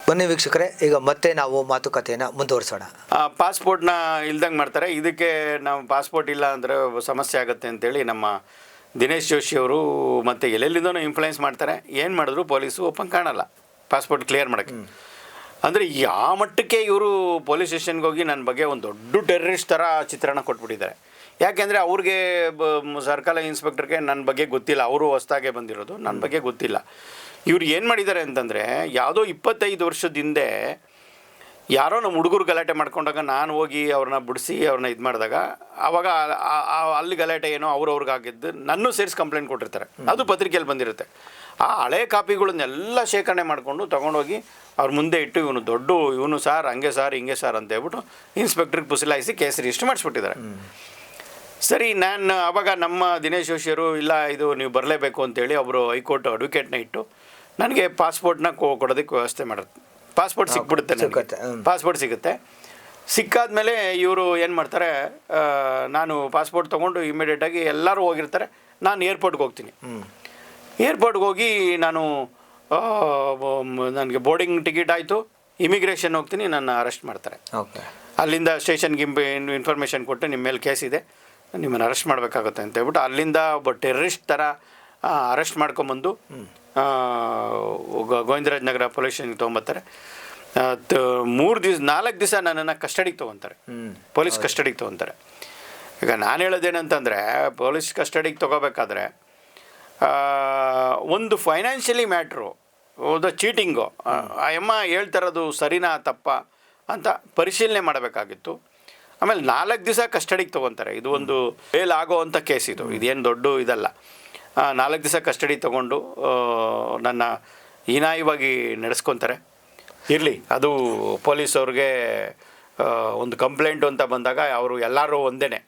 ಬನ್ನಿ ವೀಕ್ಷಕರೇ, ಈಗ ಮತ್ತೆ ನಾವು ಮಾತುಕತೆಯನ್ನು ಮುಂದುವರಿಸೋಣ. ಪಾಸ್ಪೋರ್ಟ್ನ ಇಲ್ದಂಗೆ ಮಾಡ್ತಾರೆ. ಇದಕ್ಕೆ ನಾವು ಪಾಸ್ಪೋರ್ಟ್ ಇಲ್ಲ ಅಂದರೆ ಸಮಸ್ಯೆ ಆಗುತ್ತೆ ಅಂತೇಳಿ ನಮ್ಮ ದಿನೇಶ್ ಜೋಶಿ ಅವರು ಮತ್ತು ಎಲ್ಲೆಲ್ಲಿಂದನೂ ಇನ್ಫ್ಲುಯೆನ್ಸ್ ಮಾಡ್ತಾರೆ. ಏನು ಮಾಡಿದ್ರು ಪೊಲೀಸು ಒಪ್ಪಂಗೆ ಕಾಣಲ್ಲ ಪಾಸ್ಪೋರ್ಟ್ ಕ್ಲಿಯರ್ ಮಾಡೋಕ್ಕೆ. ಅಂದರೆ ಯಾವ ಮಟ್ಟಕ್ಕೆ ಇವರು ಪೊಲೀಸ್ ಸ್ಟೇಷನ್ಗೆ ಹೋಗಿ ನನ್ನ ಬಗ್ಗೆ ಒಂದು ದೊಡ್ಡ ಟೆರರಿಸ್ಟ್ ಥರ ಚಿತ್ರಣ ಕೊಟ್ಬಿಟ್ಟಿದ್ದಾರೆ. ಯಾಕೆಂದರೆ ಅವ್ರಿಗೆ ಸರ್ಕಲ್ ಇನ್ಸ್ಪೆಕ್ಟರ್ಗೆ ನನ್ನ ಬಗ್ಗೆ ಗೊತ್ತಿಲ್ಲ, ಅವರು ಹೊಸ್ದಾಗೆ ಬಂದಿರೋದು, ನನ್ನ ಬಗ್ಗೆ ಗೊತ್ತಿಲ್ಲ. ಇವ್ರು ಏನು ಮಾಡಿದ್ದಾರೆ ಅಂತಂದರೆ, ಯಾವುದೋ 25 ವರ್ಷದ ಹಿಂದೆ ಯಾರೋ ನಮ್ಮ ಹುಡುಗರು ಗಲಾಟೆ ಮಾಡ್ಕೊಂಡಾಗ ನಾನು ಹೋಗಿ ಅವ್ರನ್ನ ಬಿಡಿಸಿ ಅವ್ರನ್ನ ಇದು ಮಾಡಿದಾಗ ಆವಾಗ ಅಲ್ಲಿ ಗಲಾಟೆ ಏನೋ ಅವ್ರಿಗಾಗಿದ್ದು ನನ್ನೂ ಸೇರಿಸಿ ಕಂಪ್ಲೇಂಟ್ ಕೊಟ್ಟಿರ್ತಾರೆ. ಅದು ಪತ್ರಿಕೆಯಲ್ಲಿ ಬಂದಿರುತ್ತೆ. ಆ ಹಳೆ ಕಾಪಿಗಳನ್ನೆಲ್ಲ ಶೇಖರಣೆ ಮಾಡಿಕೊಂಡು ತೊಗೊಂಡೋಗಿ ಅವ್ರ ಮುಂದೆ ಇಟ್ಟು ಇವನು ಸಾರ್ ಹಂಗೆ ಸಾರ್ ಹಿಂಗೆ ಸಾರ್ ಅಂತ ಹೇಳ್ಬಿಟ್ಟು ಇನ್ಸ್ಪೆಕ್ಟ್ರಿಗೆ ಪುಸಲಾಯಿಸಿ ಕೇಸ್ ರಿಜಿಸ್ಟರ್ ಮಾಡಿಸ್ಬಿಟ್ಟಿದ್ದಾರೆ. ಸರಿ, ನಾನು ಆವಾಗ ನಮ್ಮ ದಿನೇಶ್ ಜೋಶಿಯವರು ಇಲ್ಲ ಇದು ನೀವು ಬರಲೇಬೇಕು ಅಂತೇಳಿ ಒಬ್ಬರು ಹೈಕೋರ್ಟ್ ಅಡ್ವೊಕೇಟ್ನ ಇಟ್ಟು ನನಗೆ ಪಾಸ್ಪೋರ್ಟ್ನ ಕೊಡೋದಕ್ಕೆ ವ್ಯವಸ್ಥೆ ಮಾಡೋದು. ಪಾಸ್ಪೋರ್ಟ್ ಸಿಕ್ಬಿಡುತ್ತೆ, ನನಗೆ ಪಾಸ್ಪೋರ್ಟ್ ಸಿಗುತ್ತೆ. ಸಿಕ್ಕಾದ್ಮೇಲೆ ಇವರು ಏನು ಮಾಡ್ತಾರೆ, ನಾನು ಪಾಸ್ಪೋರ್ಟ್ ತೊಗೊಂಡು ಇಮಿಡಿಯೇಟಾಗಿ ಎಲ್ಲರೂ ಹೋಗಿರ್ತಾರೆ, ನಾನು ಏರ್ಪೋರ್ಟ್ಗೆ ಹೋಗ್ತೀನಿ. ಏರ್ಪೋರ್ಟ್ಗೆ ಹೋಗಿ ನಾನು ನನಗೆ ಬೋರ್ಡಿಂಗ್ ಟಿಕೆಟ್ ಆಯಿತು, ಇಮಿಗ್ರೇಷನ್ ಹೋಗ್ತೀನಿ, ನನ್ನ ಅರೆಸ್ಟ್ ಮಾಡ್ತಾರೆ. ಅಲ್ಲಿಂದ ಸ್ಟೇಷನ್ಗೆ ಇನ್ಫಾರ್ಮೇಷನ್ ಕೊಟ್ಟು ನಿಮ್ಮ ಮೇಲೆ ಕೇಸ್ ಇದೆ, ನಿಮ್ಮನ್ನು ಅರೆಸ್ಟ್ ಮಾಡಬೇಕಾಗುತ್ತೆ ಅಂತ ಹೇಳ್ಬಿಟ್ಟು ಅಲ್ಲಿಂದ ಒಬ್ಬ ಟೆರರಿಸ್ಟ್ ಥರ ಅರೆಸ್ಟ್ ಮಾಡ್ಕೊಂಬಂದು ಗೋವಿಂದರಾಜ್ ನಗರ ಪೊಲೀಸ್ ಸ್ಟೇಷನ್ಗೆ ತೊಗೊಂಬರ್ತಾರೆ. 4 ದಿವಸ ನನ್ನನ್ನು ಕಸ್ಟಡಿಗೆ ತೊಗೊತಾರೆ, ಪೊಲೀಸ್ ಕಸ್ಟಡಿಗೆ ತೊಗೊತಾರೆ. ಈಗ ನಾನು ಹೇಳೋದೇನಂತಂದರೆ, ಪೊಲೀಸ್ ಕಸ್ಟಡಿಗೆ ತೊಗೋಬೇಕಾದ್ರೆ ಒಂದು ಫೈನಾನ್ಷಿಯಲಿ ಮ್ಯಾಟ್ರು, ಒಂದು ಚೀಟಿಂಗು, ಆ ಅಮ್ಮ ಹೇಳ್ತಾರದು ಸರಿನಾ ತಪ್ಪ ಅಂತ ಪರಿಶೀಲನೆ ಮಾಡಬೇಕಾಗಿತ್ತು. ಆಮೇಲೆ 4 ದಿವಸ ಕಸ್ಟಡಿಗೆ ತೊಗೊತಾರೆ. ಇದು ಒಂದು ಬೇಲ್ ಆಗೋವಂಥ ಕೇಸ್, ಇದೇನು ದೊಡ್ಡ ಇದಲ್ಲ. 4 ದಿವಸ ಕಸ್ಟಡಿ ತೊಗೊಂಡು ನನ್ನ ಹೀನಾಯವಾಗಿ ನಡೆಸ್ಕೊತಾರೆ. ಇರಲಿ, ಅದು ಪೊಲೀಸವ್ರಿಗೆ ಒಂದು ಕಂಪ್ಲೇಂಟು ಅಂತ ಬಂದಾಗ ಅವರು ಎಲ್ಲರೂ ಒಂದೇ,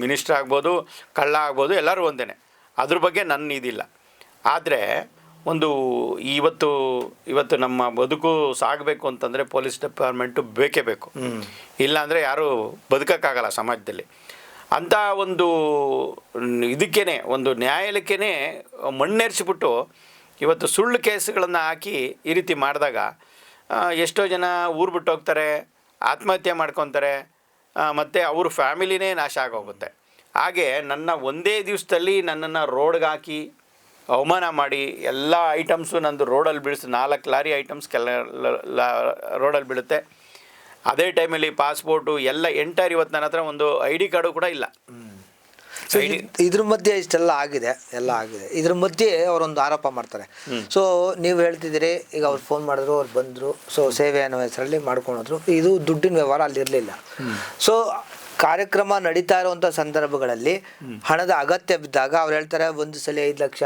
ಮಿನಿಸ್ಟರ್ ಆಗ್ಬೋದು, ಕಳ್ಳ ಆಗ್ಬೋದು, ಎಲ್ಲರೂ ಒಂದೇ, ಅದ್ರ ಬಗ್ಗೆ ನನ್ನ ಇದಿಲ್ಲ. ಆದರೆ ಒಂದು ಇವತ್ತು ನಮ್ಮ ಬದುಕು ಸಾಗಬೇಕು ಅಂತಂದರೆ ಪೊಲೀಸ್ ಡಿಪಾರ್ಟ್ಮೆಂಟು ಬೇಕೇ ಬೇಕು. ಇಲ್ಲಾಂದರೆ ಯಾರೂ ಬದುಕೋಕ್ಕಾಗಲ್ಲ ಸಮಾಜದಲ್ಲಿ. ಅಂಥ ಒಂದು ಇದಕ್ಕೇ, ಒಂದು ನ್ಯಾಯಾಲಯಕ್ಕೇ ಮಣ್ಣೆರ್ಚಿಬಿಟ್ಟು ಇವತ್ತು ಸುಳ್ಳು ಕೇಸುಗಳನ್ನು ಹಾಕಿ ಈ ರೀತಿ ಮಾಡಿದಾಗ ಎಷ್ಟೋ ಜನ ಊರು ಬಿಟ್ಟು ಹೋಗ್ತಾರೆ, ಆತ್ಮಹತ್ಯೆ ಮಾಡ್ಕೊತಾರೆ, ಮತ್ತು ಅವ್ರ ಫ್ಯಾಮಿಲಿನೇ ನಾಶ ಆಗೋಗುತ್ತೆ. ಹಾಗೆ ನನ್ನ ಒಂದೇ ದಿವಸದಲ್ಲಿ ನನ್ನನ್ನು ರೋಡ್ಗೆ ಹಾಕಿ ಅವಮಾನ ಮಾಡಿ ಎಲ್ಲ ಐಟಮ್ಸು ನಂದು ರೋಡಲ್ಲಿ ಬೀಳಿಸಿ 4 ಲಾರಿ ಐಟಮ್ಸ್ ರೋಡಲ್ಲಿ ಬೀಳುತ್ತೆ. ಅದೇ ಟೈಮಲ್ಲಿ ಪಾಸ್ಪೋರ್ಟು ಎಲ್ಲ ಎಂಟೈರ್ ಇವತ್ತು ನನ್ನ ಹತ್ರ ಒಂದು ID ಕಾರ್ಡು ಕೂಡ ಇಲ್ಲ. ಸೊ ಇದ್ರ ಮಧ್ಯೆ ಇಷ್ಟೆಲ್ಲ ಆಗಿದೆ, ಇದ್ರ ಮಧ್ಯೆ ಅವರೊಂದು ಆರೋಪ ಮಾಡ್ತಾರೆ. ಸೊ ನೀವು ಹೇಳ್ತಿದ್ದೀರಿ, ಈಗ ಅವ್ರು ಫೋನ್ ಮಾಡಿದ್ರು, ಅವ್ರು ಬಂದರು, ಸೊ ಸೇವೆ ಅನ್ನೋ ಹೆಸರಲ್ಲಿ ಮಾಡ್ಕೊಂಡ್ರು, ಇದು ದುಡ್ಡಿನ ವ್ಯವಹಾರ ಅಲ್ಲಿರಲಿಲ್ಲ. ಸೊ ಕಾರ್ಯಕ್ರಮ ನಡೀತಾ ಇರುವಂಥ ಸಂದರ್ಭಗಳಲ್ಲಿ ಹಣದ ಅಗತ್ಯ ಬಿದ್ದಾಗ ಅವ್ರು ಹೇಳ್ತಾರೆ, ಒಂದು ಸಲ 5 ಲಕ್ಷ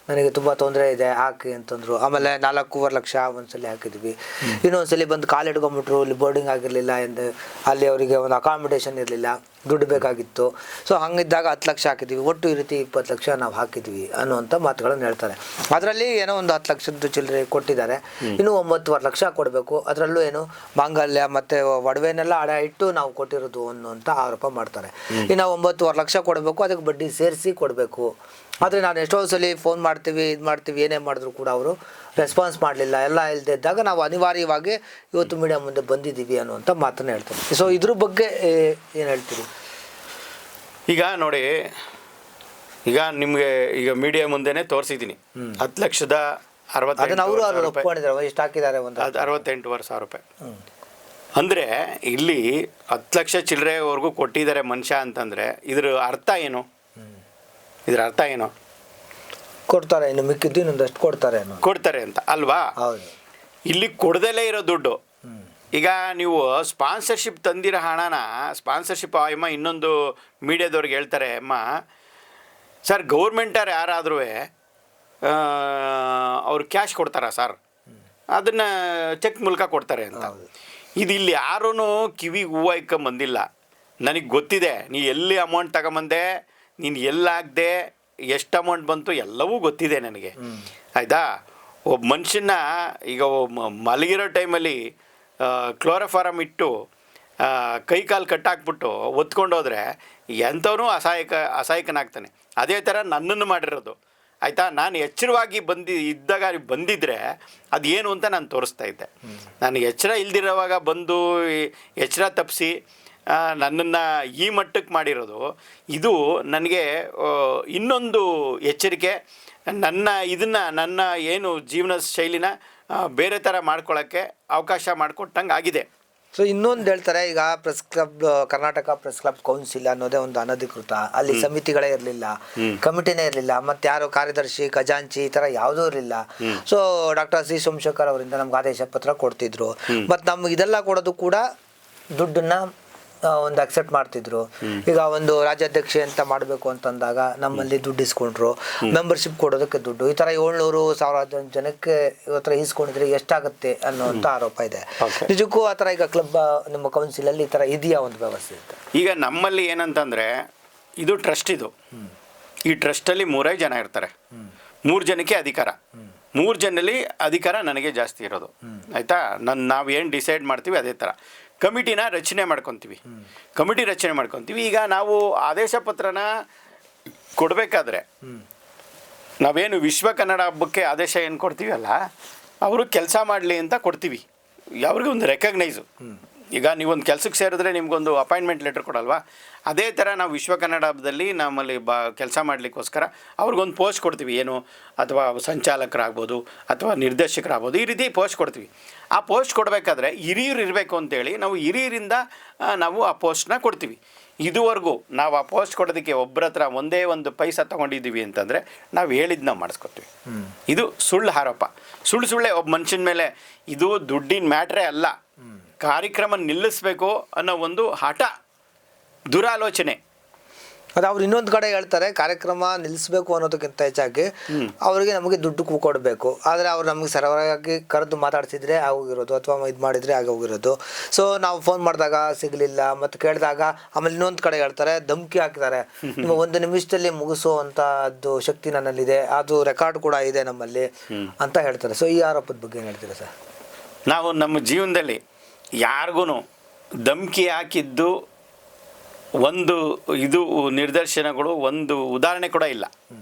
ನನಗೆ ತುಂಬ ತೊಂದರೆ ಇದೆ ಹಾಕಿ ಅಂತಂದರು. ಆಮೇಲೆ 4.25 ಲಕ್ಷ ಒಂದ್ಸಲ ಹಾಕಿದ್ವಿ. ಇನ್ನೊಂದ್ಸಲಿ ಬಂದು ಕಾಲು ಹಿಡ್ಕೊಂಬಿಟ್ರು, ಇಲ್ಲಿ ಬೋರ್ಡಿಂಗ್ ಆಗಿರಲಿಲ್ಲ ಎಂದು, ಅಲ್ಲಿ ಅವರಿಗೆ ಒಂದು ಅಕಾಮಿಡೇಷನ್ ಇರಲಿಲ್ಲ, ದುಡ್ಡು ಬೇಕಾಗಿತ್ತು. ಸೊ ಹಂಗಿದ್ದಾಗ 10 ಲಕ್ಷ ಹಾಕಿದ್ವಿ, ಒಟ್ಟು ಈ ರೀತಿ 20 ಲಕ್ಷ ನಾವು ಹಾಕಿದ್ವಿ ಅನ್ನುವಂಥ ಮಾತುಗಳನ್ನು ಹೇಳ್ತಾರೆ. ಅದರಲ್ಲಿ ಏನೋ ಒಂದು 10 ಲಕ್ಷದ ಚಿಲ್ಲರೆ ಕೊಟ್ಟಿದ್ದಾರೆ, ಇನ್ನು 9.25 ಲಕ್ಷ ಕೊಡಬೇಕು, ಅದರಲ್ಲೂ ಏನು ಮಾಂಗಲ್ಯ ಮತ್ತು ಒಡವೆನೆಲ್ಲ ಅಡ ಇಟ್ಟು ನಾವು ಕೊಟ್ಟಿರೋದು ಅನ್ನುವಂಥ ಆರೋಪ ಮಾಡ್ತಾರೆ. ಇನ್ನು 9.25 ಲಕ್ಷ ಕೊಡಬೇಕು, ಅದಕ್ಕೆ ಬಡ್ಡಿ ಸೇರಿಸಿ ಕೊಡಬೇಕು. ಆದರೆ ನಾನು ಎಷ್ಟೋ ಸಲ ಫೋನ್ ಮಾಡ್ತೀವಿ, ಇದು ಮಾಡ್ತೀವಿ, ಏನೇ ಮಾಡಿದ್ರು ಕೂಡ ಅವರು ರೆಸ್ಪಾನ್ಸ್ ಮಾಡಲಿಲ್ಲ. ಎಲ್ಲ ಇಲ್ಲದೆ ಇದ್ದಾಗ ನಾವು ಅನಿವಾರ್ಯವಾಗಿ ಇವತ್ತು ಮೀಡಿಯಾ ಮುಂದೆ ಬಂದಿದ್ದೀವಿ ಅನ್ನುವಂಥ ಮಾತನ್ನು ಹೇಳ್ತಾರೆ. ಸೊ ಇದ್ರ ಬಗ್ಗೆ ಏನು ಹೇಳ್ತೀರಿ? ಈಗ ನೋಡಿ, ಈಗ ನಿಮಗೆ ಈಗ ಮೀಡಿಯಾ ಮುಂದೆನೇ ತೋರಿಸಿದ್ದೀನಿ 10,68,000 ಒಪ್ಕೊಂಡಿದ್ದಾರೆ. ಎಷ್ಟು ಹಾಕಿದ್ದಾರೆ? ಒಂದು 68,000 ರೂಪಾಯಿ. ಅಂದರೆ ಇಲ್ಲಿ 10 ಲಕ್ಷ ಚಿಲ್ಲರೆವರೆಗೂ ಕೊಟ್ಟಿದ್ದಾರೆ ಮನುಷ್ಯ ಅಂತಂದರೆ ಇದ್ರ ಅರ್ಥ ಏನು? ಕೊಡ್ತಾರೆ, ಇನ್ನು ಮಿಕ್ಕಿದ್ದು ಇನ್ನೊಂದಷ್ಟು ಕೊಡ್ತಾರೆ ಅಂತ ಅಲ್ವಾ? ಹೌದು. ಇಲ್ಲಿ ಕೊಡದಲ್ಲೇ ಇರೋ ದುಡ್ಡು. ಈಗ ನೀವು ಸ್ಪಾನ್ಸರ್ಶಿಪ್ ತಂದಿರೋ ಹಣನ ಸ್ಪಾನ್ಸರ್ಶಿಪ್ ಅಮ್ಮ ಇನ್ನೊಂದು ಮೀಡಿಯಾದವ್ರಿಗೆ ಹೇಳ್ತಾರೆ, ಅಮ್ಮ ಸರ್ ಗೌರ್ಮೆಂಟವ್ರು ಯಾರಾದ್ರೂ ಅವ್ರು ಕ್ಯಾಶ್ ಕೊಡ್ತಾರಾ ಸರ್, ಅದನ್ನು ಚೆಕ್ ಮೂಲಕ ಕೊಡ್ತಾರೆ ಅಂತ. ಇದು ಇಲ್ಲಿ ಯಾರೂ ಕಿವಿಗೆ ಹೂವು ಇಕ್ಕೊಂಬಂದಿಲ್ಲ. ನನಗೆ ಗೊತ್ತಿದೆ ನೀ ಎಲ್ಲಿ ಅಮೌಂಟ್ ತಗೊಂಬಂದೆ, ನೀನು ಎಲ್ಲಾಗದೆ, ಎಷ್ಟು ಅಮೌಂಟ್ ಬಂತು ಎಲ್ಲವೂ ಗೊತ್ತಿದೆ ನನಗೆ, ಆಯಿತಾ? ಒಬ್ಬ ಮನುಷ್ಯನ ಈಗ ಮಲಗಿರೋ ಟೈಮಲ್ಲಿ ಕ್ಲೋರೋಫಾರಮ್ ಇಟ್ಟು ಕೈ ಕಾಲು ಕಟ್ಟಾಕ್ಬಿಟ್ಟು ಒತ್ಕೊಂಡೋದ್ರೆ ಎಂಥವನು ಅಸಹಾಯಕನಾಗ್ತಾನೆ. ಅದೇ ಥರ ನನ್ನನ್ನು ಮಾಡಿರೋದು. ಆಯಿತಾ. ನಾನು ಎಚ್ಚರವಾಗಿ ಇದ್ದಾಗ ಬಂದಿದ್ದರೆ ಅದು ಏನು ಅಂತ ನಾನು ತೋರಿಸ್ತಾ ಇದ್ದೆ. ನನಗೆ ಎಚ್ಚರ ಇಲ್ದಿರೋವಾಗ ಬಂದು ಎಚ್ಚರ ತಪ್ಪಿಸಿ ನನ್ನನ್ನು ಈ ಮಟ್ಟಕ್ಕೆ ಮಾಡಿರೋದು, ಇದು ನನಗೆ ಇನ್ನೊಂದು ಎಚ್ಚರಿಕೆ. ನನ್ನ ಏನು ಜೀವನ ಶೈಲಿನ ಬೇರೆ ಥರ ಮಾಡ್ಕೊಳ್ಳೋಕ್ಕೆ ಅವಕಾಶ ಮಾಡಿಕೊಟ್ಟಂಗೆ ಆಗಿದೆ. ಸೊ ಇನ್ನೊಂದು ಹೇಳ್ತಾರೆ, ಈಗ press club, Karnataka press club council ಅನ್ನೋದೇ ಒಂದು ಅನಧಿಕೃತ, ಅಲ್ಲಿ ಸಮಿತಿಗಳೇ ಇರಲಿಲ್ಲ, ಕಮಿಟಿನೇ ಇರಲಿಲ್ಲ, ಮತ್ತು ಯಾರು ಕಾರ್ಯದರ್ಶಿ, ಖಜಾಂಚಿ ಈ ಥರ ಯಾವುದೂ ಇರಲಿಲ್ಲ. ಸೊ ಡಾಕ್ಟರ್ ಸಿ ಸೋಮಶೇಖರ್ ಅವರಿಂದ ನಮ್ಗೆ ಆದೇಶ ಪತ್ರ ಕೊಡ್ತಿದ್ರು, ಮತ್ತು ನಮ್ಗೆ ಇದೆಲ್ಲ ಕೊಡೋದು ಕೂಡ ದುಡ್ಡನ್ನ ಒಂದು ಅಕ್ಸೆಪ್ಟ್ ಮಾಡ್ತಿದ್ರು. ಈಗ ಒಂದು ರಾಜ್ಯಾಧ್ಯಕ್ಷೆ ಅಂತ ಮಾಡಬೇಕು ಅಂತಂದಾಗ ನಮ್ಮಲ್ಲಿ ದುಡ್ಡು ಇಸ್ಕೊಂಡ್ರು, ಮೆಂಬರ್ಶಿಪ್ ಕೊಡೋದಕ್ಕೆ ದುಡ್ಡು, ಈ ಥರ 700,000 ಜನಕ್ಕೆ ಇವತ್ತರ ಇಸ್ಕೊಂಡಿದ್ರೆ ಎಷ್ಟಾಗುತ್ತೆ ಅನ್ನೋಂಥ ಆರೋಪ ಇದೆ. ನಿಜಕ್ಕೂ ಆ ಥರ ಈಗ ಕ್ಲಬ್ ನಿಮ್ಮ ಕೌನ್ಸಿಲಲ್ಲಿ ಈ ಥರ ಇದೆಯಾ ಒಂದು ವ್ಯವಸ್ಥೆ ಅಂತ? ಈಗ ನಮ್ಮಲ್ಲಿ ಏನಂತಂದರೆ, ಇದು ಟ್ರಸ್ಟ್, ಈ ಟ್ರಸ್ಟಲ್ಲಿ 3 ಜನ ಇರ್ತಾರೆ, 3 ಜನಕ್ಕೆ ಅಧಿಕಾರ, 3 ಜನರಲ್ಲಿ ಅಧಿಕಾರ ನನಗೆ ಜಾಸ್ತಿ ಇರೋದು, ಆಯಿತಾ. ನಾವು ಏನು ಡಿಸೈಡ್ ಮಾಡ್ತೀವಿ ಅದೇ ಥರ ಕಮಿಟಿನ ರಚನೆ ಮಾಡ್ಕೊತೀವಿ. ಈಗ ನಾವು ಆದೇಶ ಪತ್ರನ ಕೊಡಬೇಕಾದ್ರೆ ನಾವೇನು ವಿಶ್ವ ಕನ್ನಡ ಹಬ್ಬಕ್ಕೆ ಆದೇಶ ಏನು ಕೊಡ್ತೀವಲ್ಲ, ಅವರು ಕೆಲಸ ಮಾಡಲಿ ಅಂತ ಕೊಡ್ತೀವಿ, ಅವ್ರಿಗೆ ಒಂದು ರೆಕಗ್ನೈಸು. ಈಗ ನೀವೊಂದು ಕೆಲಸಕ್ಕೆ ಸೇರಿದ್ರೆ ನಿಮಗೊಂದು ಅಪಾಯಿಂಟ್ಮೆಂಟ್ ಲೆಟ್ರ್ ಕೊಡಲ್ವಾ, ಅದೇ ಥರ ನಾವು ವಿಶ್ವ ಕನ್ನಡ ಹಬ್ಬದಲ್ಲಿ ನಮ್ಮಲ್ಲಿ ಕೆಲಸ ಮಾಡಲಿಕ್ಕೋಸ್ಕರ ಅವ್ರಿಗೊಂದು ಪೋಸ್ಟ್ ಕೊಡ್ತೀವಿ, ಏನು ಅಥವಾ ಸಂಚಾಲಕರಾಗ್ಬೋದು ಅಥವಾ ನಿರ್ದೇಶಕರಾಗ್ಬೋದು, ಈ ರೀತಿ ಪೋಸ್ಟ್ ಕೊಡ್ತೀವಿ. ಆ ಪೋಸ್ಟ್ ಕೊಡಬೇಕಾದ್ರೆ ಹಿರಿಯರು ಇರಬೇಕು ಅಂತೇಳಿ ನಾವು ಹಿರಿಯರಿಂದ ನಾವು ಆ ಪೋಸ್ಟ್ನ ಕೊಡ್ತೀವಿ. ಇದುವರೆಗೂ ನಾವು ಆ ಪೋಸ್ಟ್ ಕೊಡೋದಕ್ಕೆ ಒಬ್ಬರ ಹತ್ರ ಒಂದೇ ಒಂದು ಪೈಸಾ ತೊಗೊಂಡಿದ್ದೀವಿ ಅಂತಂದರೆ ನಾವು ಹೇಳಿದ್ದು ನಾವು ಮಾಡಿಸ್ಕೊತೀವಿ. ಇದು ಸುಳ್ಳು ಆರೋಪ, ಸುಳ್ಳೆ ಒಬ್ಬ ಮನುಷ್ಯನ ಮೇಲೆ. ಇದು ದುಡ್ಡಿನ ಮ್ಯಾಟ್ರೇ ಅಲ್ಲ, ಕಾರ್ಯಕ್ರಮ ನಿಲ್ಲಿಸಬೇಕು ಅನ್ನೋ ಒಂದು ಹಠ, ದುರಾಲೋಚನೆ. ಅದು ಅವ್ರು ಇನ್ನೊಂದು ಕಡೆ ಹೇಳ್ತಾರೆ, ಕಾರ್ಯಕ್ರಮ ನಿಲ್ಲಿಸಬೇಕು ಅನ್ನೋದಕ್ಕಿಂತ ಹೆಚ್ಚಾಗಿ ಅವರಿಗೆ ನಮಗೆ ದುಡ್ಡು ಕೊಡಬೇಕು, ಆದರೆ ಅವ್ರು ನಮಗೆ ಸರಬರಾಗಿ ಕರೆದು ಮಾತಾಡ್ತಿದ್ರೆ ಆಗೋಗಿರೋದು, ಅಥವಾ ಇದು ಮಾಡಿದರೆ ಆಗೋಗಿರೋದು. ಸೊ ನಾವು ಫೋನ್ ಮಾಡಿದಾಗ ಸಿಗಲಿಲ್ಲ, ಮತ್ತು ಕೇಳಿದಾಗ ಆಮೇಲೆ ಇನ್ನೊಂದು ಕಡೆ ಹೇಳ್ತಾರೆ, ಧಮಕಿ ಹಾಕಿದ್ದಾರೆ, ನಿಮ್ಮ 1 ನಿಮಿಷದಲ್ಲಿ ಮುಗಿಸುವಂಥದ್ದು ಶಕ್ತಿ ನನ್ನಲ್ಲಿದೆ, ಅದು ರೆಕಾರ್ಡ್ ಕೂಡ ಇದೆ ನಮ್ಮಲ್ಲಿ ಅಂತ ಹೇಳ್ತಾರೆ. ಸೊ ಈ ಆರೋಪದ ಬಗ್ಗೆ ಏನು ಹೇಳ್ತೀರಾ ಸರ್? ನಾವು ನಮ್ಮ ಜೀವನದಲ್ಲಿ ಯಾರಿಗೂ ಧಮಕಿ ಹಾಕಿದ್ದು ಒಂದು ಇದು ನಿದರ್ಶನಗಳು, ಒಂದು ಉದಾಹರಣೆ ಕೂಡ ಇಲ್ಲ.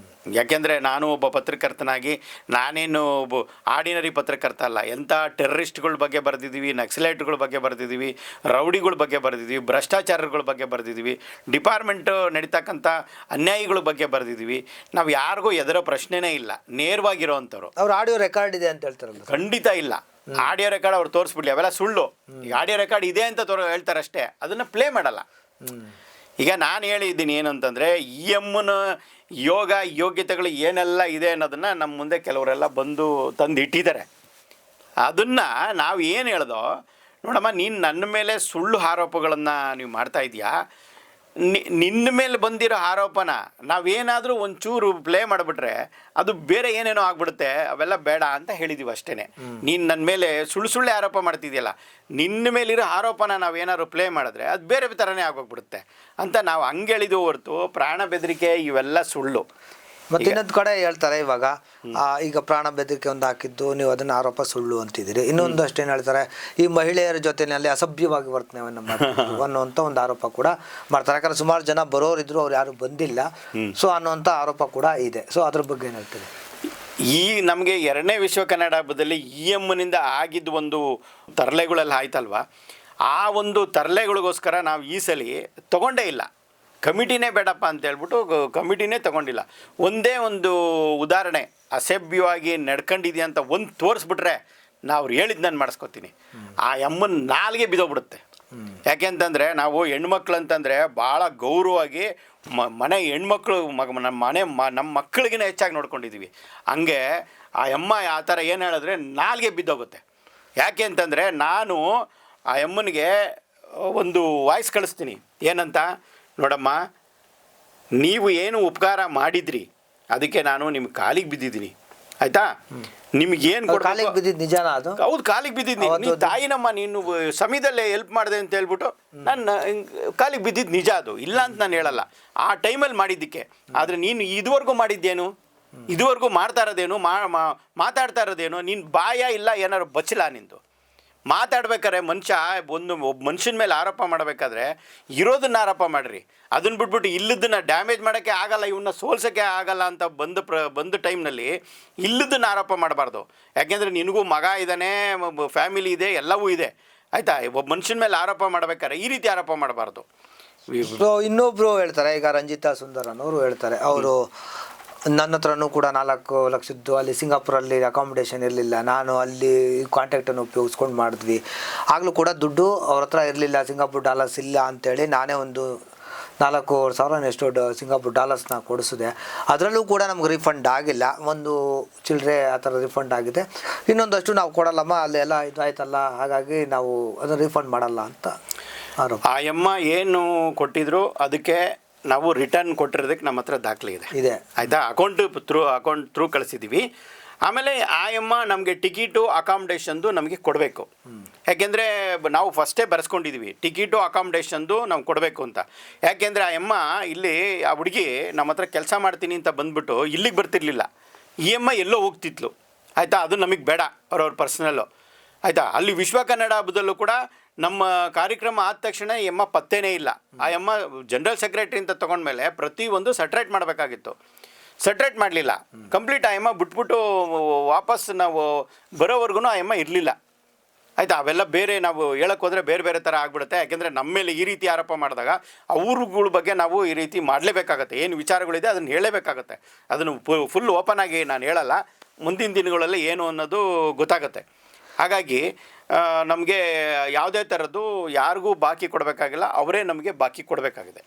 ಯಾಕೆಂದರೆ ನಾನು ಒಬ್ಬ ಪತ್ರಕರ್ತನಾಗಿ ನಾನೇನು ಒಬ್ಬ ಆರ್ಡಿನರಿ ಪತ್ರಕರ್ತ ಅಲ್ಲ. ಎಂಥ ಟೆರರಿಸ್ಟ್ಗಳ ಬಗ್ಗೆ ಬರೆದಿದ್ದೀವಿ, ನಕ್ಸಲೈಟ್ಗಳ ಬಗ್ಗೆ ಬರೆದಿದ್ದೀವಿ, ರೌಡಿಗಳ ಬಗ್ಗೆ ಬರೆದಿದ್ದೀವಿ, ಭ್ರಷ್ಟಾಚಾರಗಳ ಬಗ್ಗೆ ಬರೆದಿದ್ದೀವಿ, ಡಿಪಾರ್ಟ್ಮೆಂಟು ನಡೀತಕ್ಕಂಥ ಅನ್ಯಾಯಗಳ ಬಗ್ಗೆ ಬರೆದಿದ್ದೀವಿ. ನಾವು ಯಾರಿಗೂ ಎದರೋ ಪ್ರಶ್ನೆನೇ ಇಲ್ಲ, ನೇರವಾಗಿರೋ ಅಂಥವ್ರು. ಅವ್ರ ಆಡಿಯೋ ರೆಕಾರ್ಡ್ ಇದೆ ಅಂತ ಹೇಳ್ತಾರಲ್ಲ? ಖಂಡಿತ ಇಲ್ಲ, ಆಡಿಯೋ ರೆಕಾರ್ಡ್ ಅವ್ರು ತೋರಿಸ್ಬಿಡ್ಲಿ, ಅವೆಲ್ಲ ಸುಳ್ಳು. ಈಗ ಆಡಿಯೋ ರೆಕಾರ್ಡ್ ಇದೆ ಅಂತ ಹೇಳ್ತಾರೆ ಅಷ್ಟೇ, ಅದನ್ನು ಪ್ಲೇ ಮಾಡಲ್ಲ. ಈಗ ನಾನು ಹೇಳಿದ್ದೀನಿ ಏನಂತಂದರೆ, EMನ ಯೋಗ್ಯತೆಗಳು ಏನೆಲ್ಲ ಇದೆ ಅನ್ನೋದನ್ನು ನಮ್ಮ ಮುಂದೆ ಕೆಲವರೆಲ್ಲ ಬಂದು ತಂದು ಇಟ್ಟಿದ್ದಾರೆ. ಅದನ್ನು ನಾವು ಏನು ಹೇಳ್ದೋ, ನೋಡಮ್ಮ ನೀನು ನನ್ನ ಮೇಲೆ ಸುಳ್ಳು ಆರೋಪಗಳನ್ನು ನೀವು ಮಾಡ್ತಾ ಇದೆಯಾ, ನಿನ್ನ ಮೇಲೆ ಬಂದಿರೋ ಆರೋಪನ ನಾವೇನಾದರೂ ಒಂಚೂರು ಪ್ಲೇ ಮಾಡಿಬಿಟ್ರೆ ಅದು ಬೇರೆ ಏನೇನೋ ಆಗ್ಬಿಡುತ್ತೆ, ಅವೆಲ್ಲ ಬೇಡ ಅಂತ ಹೇಳಿದ್ದೀವಿ ಅಷ್ಟೇ. ನೀನು ನನ್ನ ಮೇಲೆ ಸುಳ್ಳೆ ಆರೋಪ ಮಾಡ್ತಿದ್ಯಲ್ಲ, ನಿನ್ನ ಮೇಲಿರೋ ಆರೋಪನ ನಾವೇನಾದ್ರು ಪ್ಲೇ ಮಾಡಿದ್ರೆ ಅದು ಬೇರೆ ಥರನೇ ಆಗೋಗ್ಬಿಡುತ್ತೆ ಅಂತ ನಾವು ಹಂಗೆ ಹೇಳಿದ್ವು ಹೊರತು ಪ್ರಾಣ ಬೆದರಿಕೆ ಇವೆಲ್ಲ ಸುಳ್ಳು. ಮತ್ತು ಇನ್ನೊಂದು ಕಡೆ ಹೇಳ್ತಾರೆ, ಇವಾಗ ಈಗ ಪ್ರಾಣ ಬೆದರಿಕೆ ಒಂದು ಹಾಕಿದ್ದು ನೀವು ಅದನ್ನು ಆರೋಪ ಸುಳ್ಳು ಅಂತಿದ್ದೀರಿ. ಇನ್ನೊಂದು ಅಷ್ಟೇನು ಹೇಳ್ತಾರೆ, ಈ ಮಹಿಳೆಯರ ಜೊತೆಯಲ್ಲಿ ಅಸಭ್ಯವಾಗಿ ವರ್ತನೆಯನ್ನು ಮಾಡ್ತಾರೆ ಅನ್ನೋಂಥ ಒಂದು ಆರೋಪ ಕೂಡ ಮಾಡ್ತಾರೆ. ಯಾಕಂದರೆ ಸುಮಾರು ಜನ ಬರೋರಿದ್ರು, ಅವ್ರು ಯಾರು ಬಂದಿಲ್ಲ, ಸೊ ಅನ್ನೋಂಥ ಆರೋಪ ಕೂಡ ಇದೆ. ಸೊ ಅದ್ರ ಬಗ್ಗೆ ಏನು ಹೇಳ್ತೀರಿ? ಈ ನಮಗೆ 2ನೇ ವಿಶ್ವ ಕನ್ನಡ ಹಬ್ಬದಲ್ಲಿ EMನಿಂದ ಆಗಿದ್ದು ಒಂದು ತರಲೆಗಳೆಲ್ಲ ಆಯ್ತಲ್ವ, ಆ ಒಂದು ತರಲೆಗಳಿಗೋಸ್ಕರ ನಾವು ಈ ಸಲ ತೊಗೊಂಡೇ ಇಲ್ಲ, ಕಮಿಟಿನೇ ಬೇಡಪ್ಪ ಅಂತ ಹೇಳ್ಬಿಟ್ಟು ಕಮಿಟಿನೇ ತೊಗೊಂಡಿಲ್ಲ. ಒಂದೇ ಒಂದು ಉದಾಹರಣೆ ಅಸಭ್ಯವಾಗಿ ನಡ್ಕೊಂಡಿದ್ಯಾ ಅಂತ ಒಂದು ತೋರಿಸ್ಬಿಟ್ರೆ ನಾವು ಹೇಳಿದ್ದು ನಾನು ಮಾಡಿಸ್ಕೊತೀನಿ, ಆ ಅಮ್ಮನ ನಾಲ್ಗೆ ಬಿದ್ದೋಗ್ಬಿಡುತ್ತೆ. ಯಾಕೆ ಅಂತಂದರೆ ನಾವು ಹೆಣ್ಮಕ್ಳು ಅಂತಂದರೆ ಭಾಳ ಗೌರವವಾಗಿ ಮನೆ ಹೆಣ್ಮಕ್ಳು ನಮ್ಮ ಮಕ್ಕಳಿಗಿನ ಹೆಚ್ಚಾಗಿ ನೋಡ್ಕೊಂಡಿದ್ದೀವಿ. ಹಂಗೆ ಆ ಅಮ್ಮ ಆ ಥರ ಏನು ಹೇಳಿದ್ರೆ ನಾಲ್ಗೆ ಬಿದ್ದೋಗುತ್ತೆ. ಯಾಕೆ ಅಂತಂದರೆ ನಾನು ಆ ಅಮ್ಮನಿಗೆ ಒಂದು ವಾಯ್ಸ್ ಕಳಿಸ್ತೀನಿ, ಏನಂತ, ನೋಡಮ್ಮ ನೀವು ಏನು ಉಪಕಾರ ಮಾಡಿದ್ರಿ ಅದಕ್ಕೆ ನಾನು ನಿಮ್ಮ ಕಾಲಿಗೆ ಬಿದ್ದಿದ್ದೀನಿ, ಆಯಿತಾ. ನಿಮಗೇನು ಕಾಲಿಗೆ ಬಿದ್ದಿದ್ದು ನಿಜಾನ ಅದು? ಹೌದು, ಕಾಲಿಗೆ ಬಿದ್ದಿದ್ದೀನಿ. ನೀನು ತಾಯಿನಮ್ಮ, ನೀನು ಸಮಯದಲ್ಲೇ ಹೆಲ್ಪ್ ಮಾಡಿದೆ ಅಂತ ಹೇಳ್ಬಿಟ್ಟು ನನ್ನ ಕಾಲಿಗೆ ಬಿದ್ದಿದ್ದು ನಿಜ, ಅದು ಇಲ್ಲ ಅಂತ ನಾನು ಹೇಳಲ್ಲ, ಆ ಟೈಮಲ್ಲಿ ಮಾಡಿದ್ದಕ್ಕೆ. ಆದರೆ ನೀನು ಇದುವರೆಗೂ ಮಾಡಿದ್ದೇನು, ಇದುವರೆಗೂ ಮಾಡ್ತಾ ಇರೋದೇನು, ಮಾತಾಡ್ತಾ ಇರೋದೇನು, ನೀನು ಬಾಯ ಇಲ್ಲ ಏನಾದ್ರು ಬಚ್ಚಲ, ನಿಂದು ಮಾತಾಡ್ಬೇಕಾದ್ರೆ ಒಬ್ಬ ಮನುಷ್ಯನ ಮೇಲೆ ಆರೋಪ ಮಾಡಬೇಕಾದ್ರೆ ಇರೋದನ್ನ ಆರೋಪ ಮಾಡಿರಿ. ಅದನ್ನ ಬಿಟ್ಬಿಟ್ಟು ಇಲ್ಲದನ್ನ ಡ್ಯಾಮೇಜ್ ಮಾಡೋಕ್ಕೆ ಆಗಲ್ಲ, ಇವನ್ನ ಸೋಲ್ಸೋಕ್ಕೆ ಆಗಲ್ಲ ಅಂತ ಬಂದ ಟೈಮ್ನಲ್ಲಿ ಇಲ್ಲದನ್ನ ಆರೋಪ ಮಾಡಬಾರ್ದು. ಯಾಕೆಂದರೆ ನಿನಗೂ ಮಗ ಇದ್ದಾನೆ, ಫ್ಯಾಮಿಲಿ ಇದೆ, ಎಲ್ಲವೂ ಇದೆ, ಆಯಿತಾ. ಒಬ್ಬ ಮನುಷ್ಯನ ಮೇಲೆ ಆರೋಪ ಮಾಡ್ಬೇಕಾದ್ರೆ ಈ ರೀತಿ ಆರೋಪ ಮಾಡಬಾರ್ದು. ಇನ್ನೊಬ್ರು ಹೇಳ್ತಾರೆ, ಈಗ ರಂಜಿತಾ ಸುಂದರನ್ ಅವರು ಹೇಳ್ತಾರೆ, ಅವರು ನನ್ನ ಹತ್ರನೂ ಕೂಡ 4 ಲಕ್ಷದ್ದು ಅಲ್ಲಿ ಸಿಂಗಾಪುರಲ್ಲಿ ಅಕಾಮಿಡೇಷನ್ ಇರಲಿಲ್ಲ, ನಾನು ಅಲ್ಲಿ ಕಾಂಟ್ಯಾಕ್ಟನ್ನು ಉಪಯೋಗಿಸ್ಕೊಂಡು ಮಾಡಿದ್ವಿ, ಆಗಲೂ ಕೂಡ ದುಡ್ಡು ಅವ್ರ ಹತ್ರ ಇರಲಿಲ್ಲ, ಸಿಂಗಾಪುರ್ ಡಾಲರ್ಸ್ ಇಲ್ಲ ಅಂತೇಳಿ ನಾನೇ ಒಂದು 4,000 ಎಷ್ಟು ಸಿಂಗಾಪುರ್ ಡಾಲರ್ಸ್ನ ಕೊಡಿಸಿದೆ. ಅದರಲ್ಲೂ ಕೂಡ ನಮ್ಗೆ ರಿಫಂಡ್ ಆಗಿಲ್ಲ, ಒಂದು ಚಿಲ್ಲರೆ ಆ ಥರ ರಿಫಂಡ್ ಆಗಿದೆ, ಇನ್ನೊಂದಷ್ಟು ನಾವು ಕೊಡಲ್ಲಮ್ಮ, ಅಲ್ಲೆಲ್ಲ ಇದಾಯ್ತಲ್ಲ, ಹಾಗಾಗಿ ನಾವು ಅದನ್ನು ರಿಫಂಡ್ ಮಾಡಲ್ಲ ಅಂತ ಆರೋಪ. ಆ ಅಮ್ಮ ಏನು ಕೊಟ್ಟಿದ್ರು ಅದಕ್ಕೆ ನಾವು ರಿಟರ್ನ್ ಕೊಟ್ಟಿರೋದಕ್ಕೆ ನಮ್ಮ ಹತ್ರ ದಾಖಲೆ ಇದೆ, ಆಯಿತಾ. ಅಕೌಂಟ್ ಥ್ರೂ ಕಳಿಸಿದ್ದೀವಿ. ಆಮೇಲೆ ಆ ಅಮ್ಮ ನಮಗೆ ಟಿಕೆಟು ಅಕಾಮಿಡೇಷನ್ದು ನಮಗೆ ಕೊಡಬೇಕು. ಯಾಕೆಂದರೆ ನಾವು ಫಸ್ಟೇ ಬರೆಸ್ಕೊಂಡಿದ್ದೀವಿ ಟಿಕೆಟು ಅಕಾಮಿಡೇಷನ್ದು ನಾವು ಕೊಡಬೇಕು ಅಂತ. ಯಾಕೆಂದರೆ ಆ ಅಮ್ಮ ಇಲ್ಲಿ ಆ ಹುಡುಗಿ ನಮ್ಮ ಹತ್ರ ಕೆಲಸ ಮಾಡ್ತೀನಿ ಅಂತ ಬಂದುಬಿಟ್ಟು ಇಲ್ಲಿಗೆ ಬರ್ತಿರ್ಲಿಲ್ಲ, ಈ ಅಮ್ಮ ಎಲ್ಲೋ ಹೋಗ್ತಿದ್ಲು, ಆಯಿತಾ. ಅದು ನಮಗೆ ಬೇಡ, ಅವ್ರವ್ರ ಪರ್ಸ್ನಲ್ಲು, ಆಯಿತಾ. ಅಲ್ಲಿ ವಿಶ್ವ ಕನ್ನಡ ಹಬ್ಬದಲ್ಲೂ ಕೂಡ ನಮ್ಮ ಕಾರ್ಯಕ್ರಮ ಆದ ತಕ್ಷಣ ಈ ಅಮ್ಮ ಪತ್ತೇನೇ ಇಲ್ಲ. ಆ ಅಮ್ಮ ಜನರಲ್ ಸೆಕ್ರೆಟ್ರಿ ಅಂತ ತೊಗೊಂಡ್ಮೇಲೆ ಪ್ರತಿಯೊಂದು ಸಟ್ರೇಟ್ ಮಾಡಬೇಕಾಗಿತ್ತು, ಸಟ್ರೇಟ್ ಮಾಡಲಿಲ್ಲ. ಕಂಪ್ಲೀಟ್ ಆ ಅಮ್ಮ ಬಿಟ್ಬಿಟ್ಟು ವಾಪಸ್ ನಾವು ಬರೋವರೆಗೂ ಆ ಅಮ್ಮ ಇರಲಿಲ್ಲ, ಆಯಿತಾ. ಅವೆಲ್ಲ ಬೇರೆ ನಾವು ಹೇಳಕ್ಕೆ ಹೋದರೆ ಬೇರೆ ಬೇರೆ ಥರ ಆಗಿಬಿಡುತ್ತೆ. ಯಾಕೆಂದರೆ ನಮ್ಮ ಮೇಲೆ ಈ ರೀತಿ ಆರೋಪ ಮಾಡಿದಾಗ ಅವ್ರಗಳ ಬಗ್ಗೆ ನಾವು ಈ ರೀತಿ ಮಾಡಲೇಬೇಕಾಗತ್ತೆ. ಏನು ವಿಚಾರಗಳಿದೆ ಅದನ್ನು ಹೇಳಲೇಬೇಕಾಗತ್ತೆ. ಅದನ್ನು ಫುಲ್ ಓಪನ್ ಆಗಿ ನಾನು ಹೇಳಲ್ಲ, ಮುಂದಿನ ದಿನಗಳಲ್ಲಿ ಏನು ಅನ್ನೋದು ಗೊತ್ತಾಗುತ್ತೆ. ಹಾಗಾಗಿ ನಮಗೆ ಯಾವುದೇ ಥರದ್ದು ಯಾರಿಗೂ ಬಾಕಿ ಕೊಡಬೇಕಾಗಿಲ್ಲ, ಅವರೇ ನಮಗೆ ಬಾಕಿ ಕೊಡಬೇಕಾಗಿದೆ.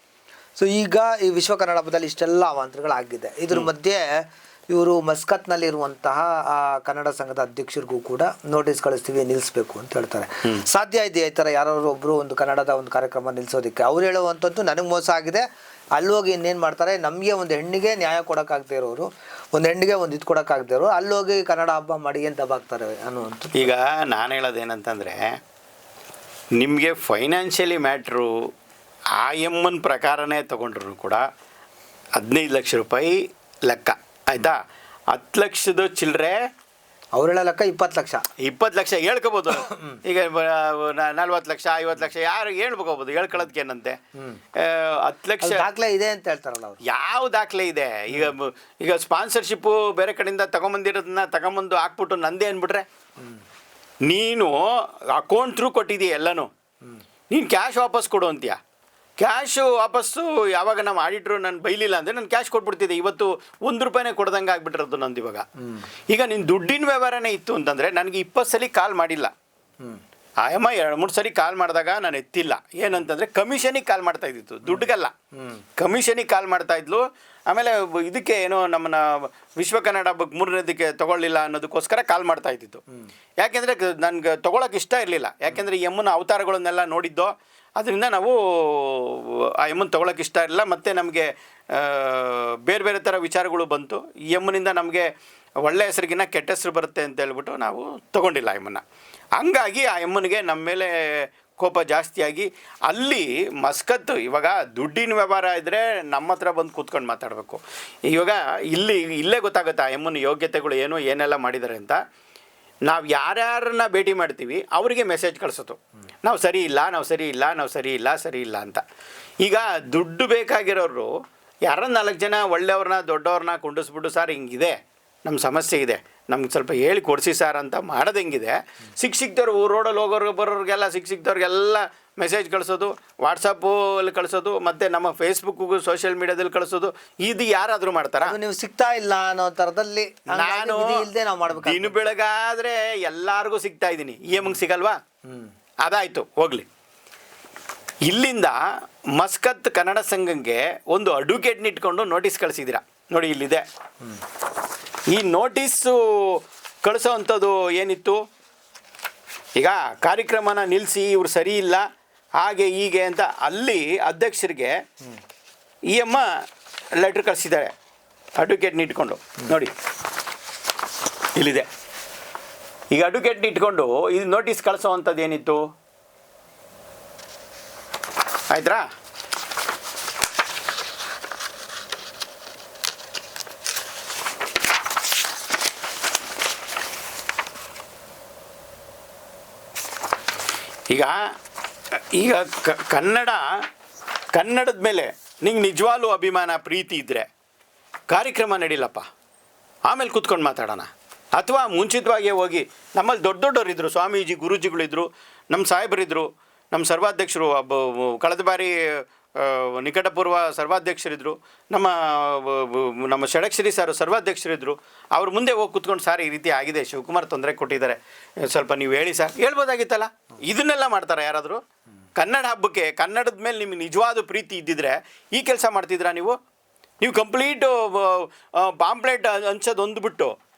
ಸೊ ಈಗ ಈ ವಿಶ್ವ ಕನ್ನಡ ಹಬ್ಬದಲ್ಲಿ ಇಷ್ಟೆಲ್ಲ ಅವಾಂತರಗಳಾಗಿದೆ. ಇದ್ರ ಮಧ್ಯೆ ಇವರು ಮಸ್ಕತ್ನಲ್ಲಿರುವಂತಹ ಕನ್ನಡ ಸಂಘದ ಅಧ್ಯಕ್ಷರಿಗೂ ಕೂಡ ನೋಟಿಸ್ ಕಳಿಸ್ತೀವಿ, ನಿಲ್ಲಿಸಬೇಕು ಅಂತ ಹೇಳ್ತಾರೆ. ಸಾಧ್ಯ ಇದೆಯಾ ಈ ಥರ ಯಾರಾದ್ರು ಒಬ್ಬರು ಒಂದು ಕನ್ನಡದ ಒಂದು ಕಾರ್ಯಕ್ರಮ ನಿಲ್ಲಿಸೋದಕ್ಕೆ? ಅವ್ರು ಹೇಳುವಂಥದ್ದು ನನಗೆ ಮೋಸ ಆಗಿದೆ, ಅಲ್ಲಿ ಹೋಗಿ ಇನ್ನೇನು ಮಾಡ್ತಾರೆ, ನಮಗೆ ಒಂದು ಹೆಣ್ಣಿಗೆ ನ್ಯಾಯ ಕೊಡೋಕ್ಕಾಗದೇ ಇರೋರು, ಒಂದು ಹೆಣ್ಣಿಗೆ ಒಂದು ಇದು ಕೊಡೋಕ್ಕಾಗದೇ ಇರೋರು ಅಲ್ಲಿ ಹೋಗಿ ಕನ್ನಡ ಹಬ್ಬ ಮಾಡಿ ಏನು ದಬಾಕ್ತಾರೆ ಅನ್ನುವಂಥ. ಈಗ ನಾನು ಹೇಳೋದೇನಂತಂದರೆ, ನಿಮಗೆ ಫೈನಾನ್ಷಿಯಲಿ ಮ್ಯಾಟ್ರು ಆ ಎಮ್ಮನ ಪ್ರಕಾರನೇ ತೊಗೊಂಡ್ರು ಕೂಡ 15 ಲಕ್ಷ ರೂಪಾಯಿ ಲೆಕ್ಕ, ಆಯಿತಾ. 10 ಲಕ್ಷದ ಚಿಲ್ಲರೆ ಅವ್ರು ಹೇಳೋ ಲೆಕ್ಕ 20 ಲಕ್ಷ ಹೇಳ್ಕೋಬೋದು. ಈಗ 40 ಲಕ್ಷ 50 ಲಕ್ಷ ಯಾರು ಹೇಳ್ಬೋಬೋದು, ಹೇಳ್ಕೊಳ್ಳೋದಕ್ಕೆ ಏನಂತೆ. 10 ಲಕ್ಷ ದಾಖಲೆ ಇದೆ ಅಂತ ಹೇಳ್ತಾರಲ್ಲ ಅವ್ರು. ಯಾವ ದಾಖಲೆ ಇದೆ? ಈಗ ಸ್ಪಾನ್ಸರ್ಶಿಪ್ಪು ಬೇರೆ ಕಡೆಯಿಂದ ತಗೊಂಬಂದಿರೋದನ್ನ ತಗೊಂಬಂದು ಹಾಕ್ಬಿಟ್ಟು ನಂದೇ ಅಂದ್ಬಿಟ್ರೆ, ನೀನು ಅಕೌಂಟ್ ಥ್ರೂ ಕೊಟ್ಟಿದ್ದೀಯ ಎಲ್ಲನೂ, ನೀನು ಕ್ಯಾಶ್ ವಾಪಸ್ ಕೊಡು ಅಂತೀಯ. ಕ್ಯಾಶು ವಾಪಸ್ಸು ಯಾವಾಗ ನಮ್ಮ ಆಡಿಟ್ರು ನಾನು ಬೈಲಿಲ್ಲ ಅಂದರೆ ನಾನು ಕ್ಯಾಶ್ ಕೊಟ್ಬಿಡ್ತಿದ್ದೆ. ಇವತ್ತು 1 ರೂಪಾಯಿನೇ ಕೊಡ್ದಂಗೆ ಆಗ್ಬಿಟ್ಟಿರೋದು ನಂದು ಇವಾಗ. ಈಗ ನಿನ್ನ ದುಡ್ಡಿನ ವ್ಯವಹಾರನೇ ಇತ್ತು ಅಂತಂದರೆ ನನಗೆ 20 ಸಲ ಕಾಲ್ ಮಾಡಿಲ್ಲ. ಆ ಅಮ್ಮ 2-3 ಸರಿ ಕಾಲ್ ಮಾಡಿದಾಗ ನಾನು ಎತ್ತಿಲ್ಲ. ಏನಂತಂದರೆ ಕಮಿಷನಿಗೆ ಕಾಲ್ ಮಾಡ್ತಾ ಇದ್ದಿತ್ತು, ದುಡ್ಡುಗಲ್ಲ, ಕಮಿಷನಿಗೆ ಕಾಲ್ ಮಾಡ್ತಾ ಇದ್ಲು. ಆಮೇಲೆ ಇದಕ್ಕೆ ಏನೋ ನಮ್ಮನ್ನ ವಿಶ್ವ ಕನ್ನಡ ಹಬ್ಬಕ್ಕೆ 3ನೇದಕ್ಕೆ ತೊಗೊಳ್ಳಿಲ್ಲ ಅನ್ನೋದಕ್ಕೋಸ್ಕರ ಕಾಲ್ ಮಾಡ್ತಾ ಇದ್ದಿತ್ತು. ಯಾಕೆಂದರೆ ನನಗೆ ತೊಗೊಳಕ್ಕೆ ಇಷ್ಟ ಇರಲಿಲ್ಲ. ಯಾಕೆಂದರೆ ಈ ಅಮ್ಮನ ಅವತಾರಗಳನ್ನೆಲ್ಲ ನೋಡಿದ್ದೋ, ಅದರಿಂದ ನಾವು ಆ ಎಮ್ಮನ್ನು ತೊಗೊಳಕ್ಕೆ ಇಷ್ಟ ಇರಲಿಲ್ಲ. ಮತ್ತು ನಮಗೆ ಬೇರೆ ಬೇರೆ ಥರ ವಿಚಾರಗಳು ಬಂತು. ಈ ಎಮ್ಮನಿಂದ ನಮಗೆ ಒಳ್ಳೆ ಹೆಸರಿಗಿನ್ನ ಕೆಟ್ಟ ಹೆಸರು ಬರುತ್ತೆ ಅಂತ ಹೇಳ್ಬಿಟ್ಟು ನಾವು ತೊಗೊಂಡಿಲ್ಲ ಆ ಎಮ್ಮನ್ನು. ಹಂಗಾಗಿ ಆ ಎಮ್ಮನಿಗೆ ನಮ್ಮ ಮೇಲೆ ಕೋಪ ಜಾಸ್ತಿಯಾಗಿ ಅಲ್ಲಿ ಮಸ್ಕತ್ತು ಇವಾಗ ದುಡ್ಡಿನ ವ್ಯವಹಾರ ಇದ್ದರೆ ನಮ್ಮ ಹತ್ರ ಬಂದು ಕೂತ್ಕೊಂಡು ಮಾತಾಡಬೇಕು. ಇವಾಗ ಇಲ್ಲೇ ಗೊತ್ತಾಗುತ್ತೆ ಆ ಎಮ್ಮನ ಯೋಗ್ಯತೆಗಳು ಏನು, ಏನೆಲ್ಲ ಮಾಡಿದ್ದಾರೆ ಅಂತ. ನಾವು ಯಾರ್ಯಾರನ್ನ ಭೇಟಿ ಮಾಡ್ತೀವಿ ಅವರಿಗೆ ಮೆಸೇಜ್ ಕಳಿಸೋದು, ನಾವು ಸರಿ ಇಲ್ಲ ಅಂತ. ಈಗ ದುಡ್ಡು ಬೇಕಾಗಿರೋರು ಯಾರನ್ನ 4 ಜನ ಒಳ್ಳೆಯವ್ರನ್ನ ದೊಡ್ಡವ್ರನ್ನ ಕುಂಡಿಸ್ಬಿಟ್ಟು, ಸರ್ ಹಿಂಗಿದೆ ನಮ್ಮ ಸಮಸ್ಯೆ ಇದೆ, ನಮ್ಗೆ ಸ್ವಲ್ಪ ಹೇಳಿ ಕೊಡಿಸಿ ಸರ್ ಅಂತ ಮಾಡೋದು ಹೆಂಗಿದೆ. ಸಿಕ್ದವ್ರು ರೋಡಲ್ಲಿ ಹೋಗೋರು ಬರೋರಿಗೆಲ್ಲ ಸಿಕ್ದವ್ರಿಗೆಲ್ಲ ಮೆಸೇಜ್ ಕಳಿಸೋದು, ವಾಟ್ಸಪ್ಪಲ್ಲಿ ಕಳಿಸೋದು, ಮತ್ತು ನಮ್ಮ ಫೇಸ್ಬುಕ್ಕಿಗೂ ಸೋಷಿಯಲ್ ಮೀಡಿಯಾದಲ್ಲಿ ಕಳಿಸೋದು. ಇದು ಯಾರಾದರೂ ಮಾಡ್ತಾರಾ? ನೀವು ಸಿಗ್ತಾ ಇಲ್ಲ ಅನ್ನೋ ಥರದಲ್ಲಿ ನಾನು ನಾವು ಮಾಡ್ಬೇಕು. ದಿನ ಬೆಳಗಾದರೆ ಎಲ್ಲರಿಗೂ ಸಿಗ್ತಾ ಇದ್ದೀನಿ, ಈ ಎಮ್ಗೆ ಸಿಗಲ್ವಾ? ಅದಾಯಿತು, ಹೋಗಲಿ. ಇಲ್ಲಿಂದ ಮಸ್ಕತ್ ಕನ್ನಡ ಸಂಘಕ್ಕೆ ಒಂದು ಅಡ್ವೊಕೇಟ್ನ ಇಟ್ಕೊಂಡು ನೋಟಿಸ್ ಕಳಿಸಿದ್ದೀರಾ ನೋಡಿ, ಇಲ್ಲಿದೆ. ಈ ನೋಟಿಸ್ಸು ಕಳಿಸೋ ಅಂಥದ್ದು ಏನಿತ್ತು, ಈಗ ಕಾರ್ಯಕ್ರಮನ ನಿಲ್ಲಿಸಿ ಇವ್ರು ಸರಿ ಇಲ್ಲ ಹಾಗೆ ಹೀಗೆ ಅಂತ ಅಲ್ಲಿ ಅಧ್ಯಕ್ಷರಿಗೆ ಈ ಅಮ್ಮ ಲೆಟ್ರ್ ಕಳಿಸಿದ್ದಾರೆ ಅಡ್ವೊಕೇಟ್ನ ಇಟ್ಕೊಂಡು. ನೋಡಿ ಇಲ್ಲಿದೆ. ಈಗ ಅಡ್ವೊಕೇಟ್ನ ಇಟ್ಕೊಂಡು ಇದು ನೋಟಿಸ್ ಕಳಿಸೋ ಅಂಥದ್ದು ಏನಿತ್ತು, ಆಯ್ತಾ? ಈಗ ಈಗ ಕನ್ನಡದ ಮೇಲೆ ನಿಂಗೆ ನಿಜವಾಗ್ಲೂ ಅಭಿಮಾನ ಪ್ರೀತಿ ಇದ್ದರೆ ಕಾರ್ಯಕ್ರಮ ನಡೀಲಪ್ಪ, ಆಮೇಲೆ ಕೂತ್ಕೊಂಡು ಮಾತಾಡೋಣ. ಅಥವಾ ಮುಂಚಿತವಾಗಿಯೇ ಹೋಗಿ, ನಮ್ಮಲ್ಲಿ ದೊಡ್ಡವರಿದ್ದರು, ಸ್ವಾಮೀಜಿ ಗುರೂಜಿಗಳಿದ್ದರು, ನಮ್ಮ ಸಾಹೇಬರಿದ್ದರು, ನಮ್ಮ ಸರ್ವಾಧ್ಯಕ್ಷರು ಕಳೆದ ಬಾರಿ ನಿಕಟಪೂರ್ವ ಸರ್ವಾಧ್ಯಕ್ಷರಿದ್ದರು, ನಮ್ಮ ಷಡಕ್ಷರಿ ಸರ್ ಸರ್ವಾಧ್ಯಕ್ಷರಿದ್ದರು. ಅವ್ರ ಮುಂದೆ ಹೋಗಿ ಕೂತ್ಕೊಂಡು, ಸರ್ ಈ ರೀತಿ ಆಗಿದೆ, ಶಿವಕುಮಾರ್ ತೊಂದರೆ ಕೊಟ್ಟಿದ್ದಾರೆ, ಸ್ವಲ್ಪ ನೀವು ಹೇಳಿ ಸರ್, ಹೇಳ್ಬೋದಾಗಿತ್ತಲ್ಲ. ಇದನ್ನೆಲ್ಲ ಮಾಡ್ತಾರೆ ಯಾರಾದರೂ? ಕನ್ನಡ ಹಬ್ಬಕ್ಕೆ ಕನ್ನಡದ ಮೇಲೆ ನಿಮಗೆ ನಿಜವಾದ ಪ್ರೀತಿ ಇದ್ದಿದ್ರೆ ಈ ಕೆಲಸ ಮಾಡ್ತಿದ್ರಾ ನೀವು ಕಂಪ್ಲೀಟು ಪಾಂಪ್ಲೆಟ್ ಹಂಚೋದು ಬಿಟ್ಟು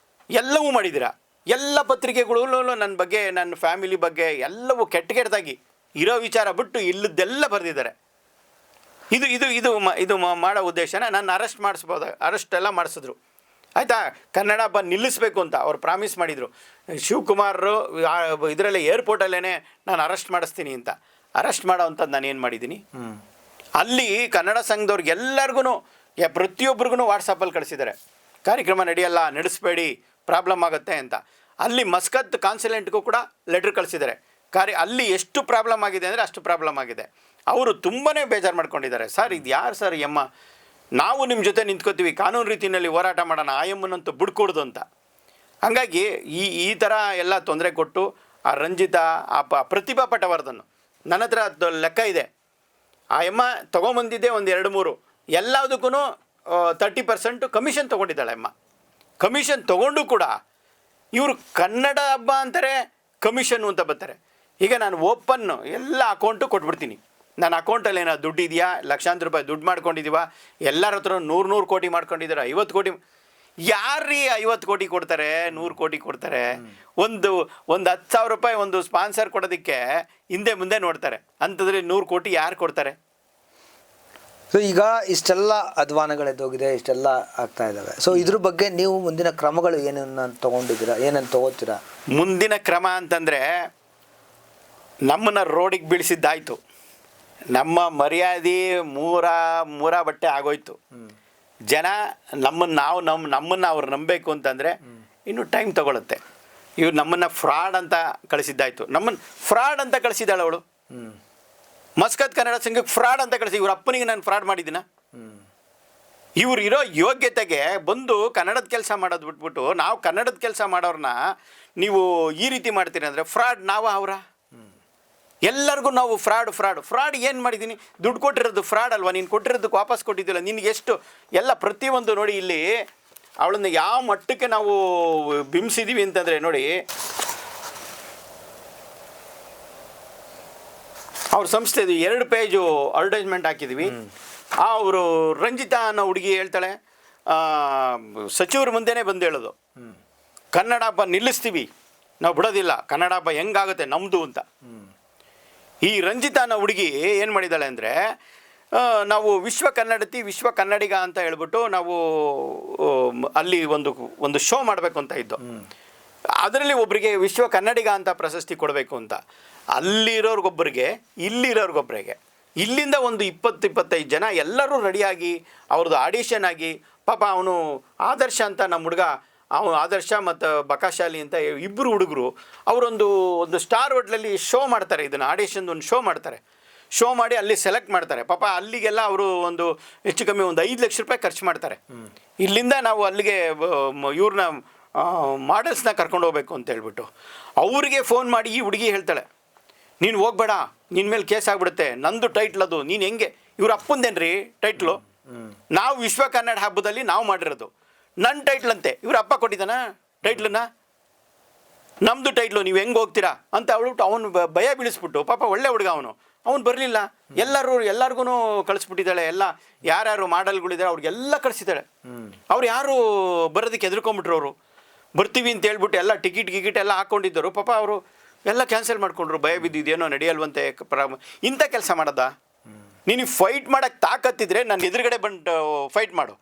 ಎಲ್ಲವೂ ಮಾಡಿದ್ದೀರಾ. ಎಲ್ಲ ಪತ್ರಿಕೆಗಳು ನನ್ನ ಬಗ್ಗೆ, ನನ್ನ ಫ್ಯಾಮಿಲಿ ಬಗ್ಗೆ ಎಲ್ಲವೂ ಕೆಟ್ಟದಾಗಿ ಇರೋ ವಿಚಾರ ಬಿಟ್ಟು ಇಲ್ಲದ್ದೆಲ್ಲ ಬರೆದಿದ್ದಾರೆ. ಇದು ಇದು ಇದು ಇದು ಮಾಡೋ ಉದ್ದೇಶನ ನಾನು ಅರೆಸ್ಟ್ ಎಲ್ಲ ಮಾಡಿಸಿದ್ರು ಆಯಿತಾ. ಕನ್ನಡ ಹಬ್ಬ ನಿಲ್ಲಿಸಬೇಕು ಅಂತ ಅವ್ರು ಪ್ರಾಮಿಸ್ ಮಾಡಿದರು. ಶಿವಕುಮಾರ್ ಇದರಲ್ಲೇ ಏರ್ಪೋರ್ಟಲ್ಲೇ ನಾನು ಅರೆಸ್ಟ್ ಮಾಡಿಸ್ತೀನಿ ಅಂತ. ಅರೆಸ್ಟ್ ಮಾಡೋ ಅಂಥದ್ದು ನಾನು ಏನು ಮಾಡಿದ್ದೀನಿ? ಅಲ್ಲಿ ಕನ್ನಡ ಸಂಘದವ್ರಿಗೆ ಎಲ್ಲರಿಗೂ ಪ್ರತಿಯೊಬ್ಬರಿಗೂ ವಾಟ್ಸಪ್ಪಲ್ಲಿ ಕಳಿಸಿದ್ದಾರೆ, ಕಾರ್ಯಕ್ರಮ ನಡೆಯಲ್ಲ, ನಡೆಸಬೇಡಿ, ಪ್ರಾಬ್ಲಮ್ ಆಗುತ್ತೆ ಅಂತ. ಅಲ್ಲಿ ಮಸ್ಕತ್ ಕಾನ್ಸುಲೇಟ್ಗೂ ಕೂಡ ಲೆಟ್ರ್ ಕಳಿಸಿದ್ದಾರೆ. ಅಲ್ಲಿ ಎಷ್ಟು ಪ್ರಾಬ್ಲಮ್ ಆಗಿದೆ ಅಂದರೆ ಅಷ್ಟು ಪ್ರಾಬ್ಲಮ್ ಆಗಿದೆ. ಅವರು ತುಂಬಾ ಬೇಜಾರು ಮಾಡ್ಕೊಂಡಿದ್ದಾರೆ. ಸರ್ ಇದು ಯಾರು ಸರ್ ಎಮ್ಮ, ನಾವು ನಿಮ್ಮ ಜೊತೆ ನಿಂತ್ಕೋತೀವಿ, ಕಾನೂನು ರೀತಿಯಲ್ಲಿ ಹೋರಾಟ ಮಾಡೋಣ, ಆ ಎಮ್ಮನಂತೂ ಬಿಡ್ಕೊಡ್ದು ಅಂತ. ಹಾಗಾಗಿ ಈ ಥರ ಎಲ್ಲ ತೊಂದರೆ ಕೊಟ್ಟು ಆ ರಂಜಿತಾ, ಆ ಪ್ರತಿಭಾ ಪಟವರ್ಧನ್, ನನ್ನ ಹತ್ರ ಲೆಕ್ಕ ಇದೆ, ಆ ಎಮ್ಮ ತೊಗೊಂಬಂದಿದ್ದೆ ಒಂದು 2-3 ಎಲ್ಲದಕ್ಕೂ 30% ಕಮಿಷನ್ ತೊಗೊಂಡಿದ್ದಾಳೆ ಅಮ್ಮ. ಕಮಿಷನ್ ತೊಗೊಂಡು ಕೂಡ ಇವರು ಕನ್ನಡ ಹಬ್ಬ ಅಂತಾರೆ, ಕಮಿಷನ್ನು ಅಂತ ಬರ್ತಾರೆ. ಈಗ ನಾನು ಓಪನ್ನು ಎಲ್ಲ ಅಕೌಂಟು ಕೊಟ್ಬಿಡ್ತೀನಿ. ನನ್ನ ಅಕೌಂಟಲ್ಲಿ ಏನೋ ದುಡ್ಡು ಇದೆಯಾ, ಲಕ್ಷಾಂತರ ರೂಪಾಯಿ ದುಡ್ಡು ಮಾಡ್ಕೊಂಡಿದ್ದೀವ, ಎಲ್ಲರ ಹತ್ರ 100 ಕೋಟಿ ಮಾಡ್ಕೊಂಡಿದ್ದಾರೆ, 50 ಕೋಟಿ. ಯಾರ್ರೀ 50 ಕೋಟಿ ಕೊಡ್ತಾರೆ, 100 ಕೋಟಿ ಕೊಡ್ತಾರೆ? ಒಂದು 10,000 ರೂಪಾಯಿ ಒಂದು ಸ್ಪಾನ್ಸರ್ ಕೊಡೋದಕ್ಕೆ ಹಿಂದೆ ಮುಂದೆ ನೋಡ್ತಾರೆ. ಅಂಥದ್ರಲ್ಲಿ 100 ಕೋಟಿ ಯಾರು ಕೊಡ್ತಾರೆ? ಸೊ ಈಗ ಇಷ್ಟೆಲ್ಲ ಅಧ್ವಾನಗಳೆದ್ದೋಗಿದೆ, ಇಷ್ಟೆಲ್ಲ ಆಗ್ತಾ ಇದ್ದಾವೆ. ಸೊ ಇದ್ರ ಬಗ್ಗೆ ನೀವು ಮುಂದಿನ ಕ್ರಮಗಳು ಏನನ್ನು ತೊಗೊಂಡಿದ್ದೀರಾ, ಏನನ್ನು ತೊಗೋತೀರಾ? ಮುಂದಿನ ಕ್ರಮ ಅಂತಂದರೆ, ನಮ್ಮನ್ನು ರೋಡಿಗೆ ಬೀಳಿಸಿದ್ದಾಯಿತು, ನಮ್ಮ ಮರ್ಯಾದೆ ಮೂರ ಬಟ್ಟೆ ಆಗೋಯ್ತು. ಜನ ನಮ್ಮನ್ನು ಅವ್ರು ನಂಬಬೇಕು ಅಂತಂದರೆ ಇನ್ನೂ ಟೈಮ್ ತೊಗೊಳುತ್ತೆ. ಇವ್ರು ನಮ್ಮನ್ನು ಫ್ರಾಡ್ ಅಂತ ಕಳಿಸಿದ್ದಾಯಿತು. ನಮ್ಮನ್ನು ಫ್ರಾಡ್ ಅಂತ ಕಳಿಸಿದ್ದಾಳೆ ಅವಳು. ಮಸ್ಕತ್ ಕನ್ನಡ ಸಂಘಕ್ಕೆ ಫ್ರಾಡ್ ಅಂತ ಕಳಿಸಿ, ಇವ್ರ ಅಪ್ಪನಿಗೆ ನಾನು ಫ್ರಾಡ್ ಮಾಡಿದ್ದೀನ? ಇವ್ರು ಇರೋ ಯೋಗ್ಯತೆಗೆ ಬಂದು ಕನ್ನಡದ ಕೆಲಸ ಮಾಡೋದು ಬಿಟ್ಬಿಟ್ಟು, ನಾವು ಕನ್ನಡದ ಕೆಲಸ ಮಾಡೋರನ್ನ ನೀವು ಈ ರೀತಿ ಮಾಡ್ತೀರಿ ಅಂದರೆ ಫ್ರಾಡ್ ನಾವ ಅವರ? ಎಲ್ಲರಿಗೂ ನಾವು ಫ್ರಾಡ್ ಏನು ಮಾಡಿದ್ದೀನಿ? ದುಡ್ಡು ಕೊಟ್ಟಿರೋದು ಫ್ರಾಡ್ ಅಲ್ವಾ? ನೀನು ಕೊಟ್ಟಿರೋದಕ್ಕೆ ವಾಪಸ್ ಕೊಟ್ಟಿದ್ದಿಲ್ಲ. ನಿನಗೆ ಎಷ್ಟು ಎಲ್ಲ ಪ್ರತಿಯೊಂದು ನೋಡಿ, ಇಲ್ಲಿ ಅವಳನ್ನ ಯಾವ ಮಟ್ಟಕ್ಕೆ ನಾವು ಬಿಂಬಿಸಿದ್ದೀವಿ ಅಂತಂದರೆ ನೋಡಿ, ಅವ್ರ ಸಂಸ್ಥೆದು 2 ಪೇಜು ಅಡ್ವರ್ಟೈಸ್ಮೆಂಟ್ ಹಾಕಿದ್ದೀವಿ. ಅವರು ರಂಜಿತಾ ಅನ್ನೋ ಹುಡುಗಿ ಹೇಳ್ತಾಳೆ, ಸಚಿವರು ಮುಂದೆನೇ ಬಂದು ಹೇಳೋದು, ಕನ್ನಡ ಹಬ್ಬ ನಿಲ್ಲಿಸ್ತೀವಿ, ನಾವು ಬಿಡೋದಿಲ್ಲ, ಕನ್ನಡ ಹಬ್ಬ ಹೆಂಗಾಗುತ್ತೆ ನಮ್ಮದು ಅಂತ. ಈ ರಂಜಿತಾ ಅನ್ನೋ ಹುಡುಗಿ ಏನು ಮಾಡಿದ್ದಾಳೆ ಅಂದರೆ, ನಾವು ವಿಶ್ವ ಕನ್ನಡಿಗ ಅಂತ ಹೇಳ್ಬಿಟ್ಟು ನಾವು ಅಲ್ಲಿ ಒಂದು ಶೋ ಮಾಡಬೇಕು ಅಂತ ಇದ್ದು, ಅದರಲ್ಲಿ ಒಬ್ಬರಿಗೆ ವಿಶ್ವ ಕನ್ನಡಿಗ ಅಂತ ಪ್ರಶಸ್ತಿ ಕೊಡಬೇಕು ಅಂತ. ಅಲ್ಲಿರೋರ್ಗೊಬ್ಬರಿಗೆ, ಇಲ್ಲಿರೋರ್ಗೊಬ್ಬರಿಗೆ, ಇಲ್ಲಿಂದ ಒಂದು 20-25 ಜನ ಎಲ್ಲರೂ ರೆಡಿಯಾಗಿ ಅವ್ರದ್ದು ಆಡಿಷನ್ ಆಗಿ, ಪಾಪ ಅವನು ಆದರ್ಶ ಅಂತ ನಮ್ಮ ಹುಡುಗ, ಅವನು ಆದರ್ಶ ಮತ್ತು ಬಕಾಶಾಲಿ ಅಂತ 2 ಹುಡುಗರು ಅವರೊಂದು ಸ್ಟಾರ್ ಹೋಟ್ಲಲ್ಲಿ ಶೋ ಮಾಡ್ತಾರೆ. ಇದನ್ನು ಆಡಿಷನ್ ಒಂದು ಶೋ ಮಾಡ್ತಾರೆ. ಶೋ ಮಾಡಿ ಅಲ್ಲಿ ಸೆಲೆಕ್ಟ್ ಮಾಡ್ತಾರೆ. ಪಾಪ ಅಲ್ಲಿಗೆಲ್ಲ ಅವರು ಒಂದು ಹೆಚ್ಚು ಕಮ್ಮಿ ಒಂದು 5 ಲಕ್ಷ ರೂಪಾಯಿ ಖರ್ಚು ಮಾಡ್ತಾರೆ. ಇಲ್ಲಿಂದ ನಾವು ಅಲ್ಲಿಗೆ ಇವ್ರನ್ನ ಮಾಡೆಲ್ಸ್ನ ಕರ್ಕೊಂಡು ಹೋಗ್ಬೇಕು ಅಂತ ಹೇಳ್ಬಿಟ್ಟು ಅವರಿಗೆ ಫೋನ್ ಮಾಡಿ ಈ ಹುಡುಗಿ ಹೇಳ್ತಾಳೆ, ನೀನು ಹೋಗ್ಬೇಡ, ನಿನ್ನ ಮೇಲೆ ಕೇಸ್ ಆಗಿಬಿಡುತ್ತೆ, ನಂದು ಟೈಟ್ಲ್ ಅದು, ನೀನು ಹೆಂಗೆ? ಇವ್ರ ಅಪ್ಪಂದೇನ್ರಿ ಟೈಟ್ಲು? ನಾವು ವಿಶ್ವ ಕನ್ನಡ ಹಬ್ಬದಲ್ಲಿ ನಾವು ಮಾಡಿರೋದು, ನನ್ನ ಟೈಟ್ಲ್ ಅಂತೆ, ಇವ್ರ ಅಪ್ಪ ಕೊಟ್ಟಿದ್ದಾನ ಟೈಟ್ಲನ್ನ? ನಮ್ಮದು ಟೈಟ್ಲು, ನೀವು ಹೆಂಗೆ ಹೋಗ್ತೀರಾ ಅಂತ ಅವಳು ಅವನು ಭಯ ಬೀಳಿಸ್ಬಿಟ್ಟು, ಪಾಪ ಒಳ್ಳೆ ಹುಡುಗ ಅವನು ಬರಲಿಲ್ಲ. ಎಲ್ಲರಿಗೂ ಕಳಿಸ್ಬಿಟ್ಟಿದ್ದಾಳೆ. ಎಲ್ಲ ಯಾರ್ಯಾರು ಮಾಡಲ್ಗಳಿದ್ದಾರೆ ಅವ್ರಿಗೆಲ್ಲ ಕಳಿಸಿದ್ದಾಳೆ. ಅವ್ರು ಯಾರು ಬರೋದಕ್ಕೆ ಹೆದರ್ಕೊಂಬಿಟ್ರು. ಅವರು ಬರ್ತೀವಿ ಅಂತ ಹೇಳ್ಬಿಟ್ಟು ಎಲ್ಲ ಟಿಕೆಟ್ ಎಲ್ಲ ಹಾಕ್ಕೊಂಡಿದ್ದರು. ಪಾಪ ಅವರು ಎಲ್ಲ ಕ್ಯಾನ್ಸಲ್ ಮಾಡ್ಕೊಂಡ್ರು, ಭಯ ಬಿದ್ದಿದ್ದೇನೋ ನಡೆಯಲ್ವಂತೆ. ಇಂಥ ಕೆಲಸ ಮಾಡೋದಾ? ನೀನು ಫೈಟ್ ಮಾಡೋಕ್ಕೆ ತಾಕತ್ತಿದ್ರೆ ನನ್ನ ಎದುರುಗಡೆ ಬಂದು ಫೈಟ್ ಮಾಡು,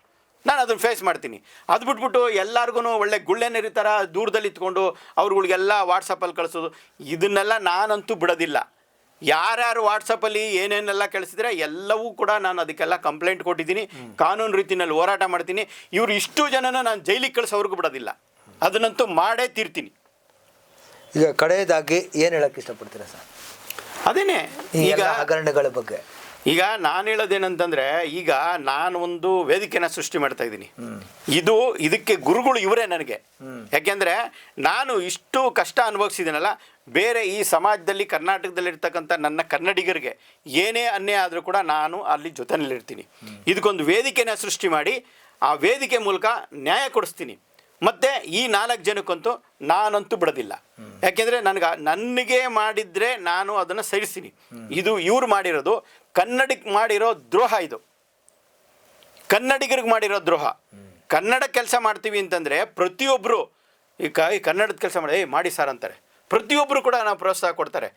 ನಾನು ಅದನ್ನು ಫೇಸ್ ಮಾಡ್ತೀನಿ. ಅದು ಬಿಟ್ಬಿಟ್ಟು ಎಲ್ಲರಿಗೂ ಒಳ್ಳೆ ಗುಳ್ಳೆನರಿ ಥರ ದೂರದಲ್ಲಿ ಇತ್ಕೊಂಡು ಅವ್ರುಗಳಿಗೆಲ್ಲ ವಾಟ್ಸಪ್ಪಲ್ಲಿ ಕಳಿಸೋದು, ಇದನ್ನೆಲ್ಲ ನಾನಂತೂ ಬಿಡೋದಿಲ್ಲ. ಯಾರ್ಯಾರು ವಾಟ್ಸಪ್ಪಲ್ಲಿ ಏನೇನೆಲ್ಲ ಕಳಿಸಿದ್ರೆ ಎಲ್ಲವೂ ಕೂಡ ನಾನು ಅದಕ್ಕೆಲ್ಲ ಕಂಪ್ಲೇಂಟ್ ಕೊಟ್ಟಿದ್ದೀನಿ, ಕಾನೂನು ರೀತಿಯಲ್ಲಿ ಹೋರಾಟ ಮಾಡ್ತೀನಿ. ಇವರು ಇಷ್ಟು ಜನನ ನಾನು ಜೈಲಿಗೆ ಕಳಿಸೋವ್ರಿಗೂ ಬಿಡೋದಿಲ್ಲ, ಅದನ್ನಂತೂ ಮಾಡೇ ತೀರ್ತೀನಿ. ಈಗ ಕಡೆಯದಾಗಿ ಏನು ಹೇಳೋಕ್ಕೆ ಇಷ್ಟಪಡ್ತೀರಾ ಸರ್? ಅದೇನೆ ಈ ಈಗ ಎಲ್ಲ ಹಗರಣಗಳ ಬಗ್ಗೆ. ಈಗ ನಾನು ಹೇಳೋದೇನಂತಂದ್ರೆ, ಈಗ ನಾನು ಒಂದು ವೇದಿಕೆನ ಸೃಷ್ಟಿ ಮಾಡ್ತಾ ಇದ್ದೀನಿ. ಇದಕ್ಕೆ ಗುರುಗಳು ಇವರೇ ನನಗೆ. ಯಾಕೆಂದ್ರೆ ನಾನು ಇಷ್ಟು ಕಷ್ಟ ಅನುಭವಿಸಿದ್ದೀನಲ್ಲ, ಬೇರೆ ಈ ಸಮಾಜದಲ್ಲಿ ಕರ್ನಾಟಕದಲ್ಲಿರ್ತಕ್ಕಂಥ ನನ್ನ ಕನ್ನಡಿಗರಿಗೆ ಏನೇ ಅನ್ಯಾಯ ಆದರೂ ಕೂಡ ನಾನು ಅಲ್ಲಿ ಜೊತೆಯಲ್ಲಿರ್ತೀನಿ. ಇದಕ್ಕೊಂದು ವೇದಿಕೆನ ಸೃಷ್ಟಿ ಮಾಡಿ ಆ ವೇದಿಕೆ ಮೂಲಕ ನ್ಯಾಯ ಕೊಡಿಸ್ತೀನಿ. ಮತ್ತು ಈ 4 ಜನಕ್ಕಂತೂ ನಾನಂತೂ ಬಿಡೋದಿಲ್ಲ. ಯಾಕೆಂದರೆ ನನಗೆ ಮಾಡಿದರೆ ನಾನು ಅದನ್ನು ಸಹಿಸ್ತೀನಿ. ಇದು ಇವ್ರು ಮಾಡಿರೋದು ಕನ್ನಡಕ್ಕೆ ಮಾಡಿರೋ ದ್ರೋಹ. ಇದು ಕನ್ನಡಿಗರಿಗೆ ಮಾಡಿರೋ ದ್ರೋಹ. ಕನ್ನಡ ಕೆಲಸ ಮಾಡ್ತೀವಿ ಅಂತಂದರೆ ಪ್ರತಿಯೊಬ್ಬರು ಈ ಕನ್ನಡದ ಕೆಲಸ ಮಾಡಿ ಸರ್ ಅಂತಾರೆ. ಪ್ರತಿಯೊಬ್ಬರು ಕೂಡ ನಾವು ಪ್ರೋತ್ಸಾಹ ಕೊಡ್ತಾರೆ.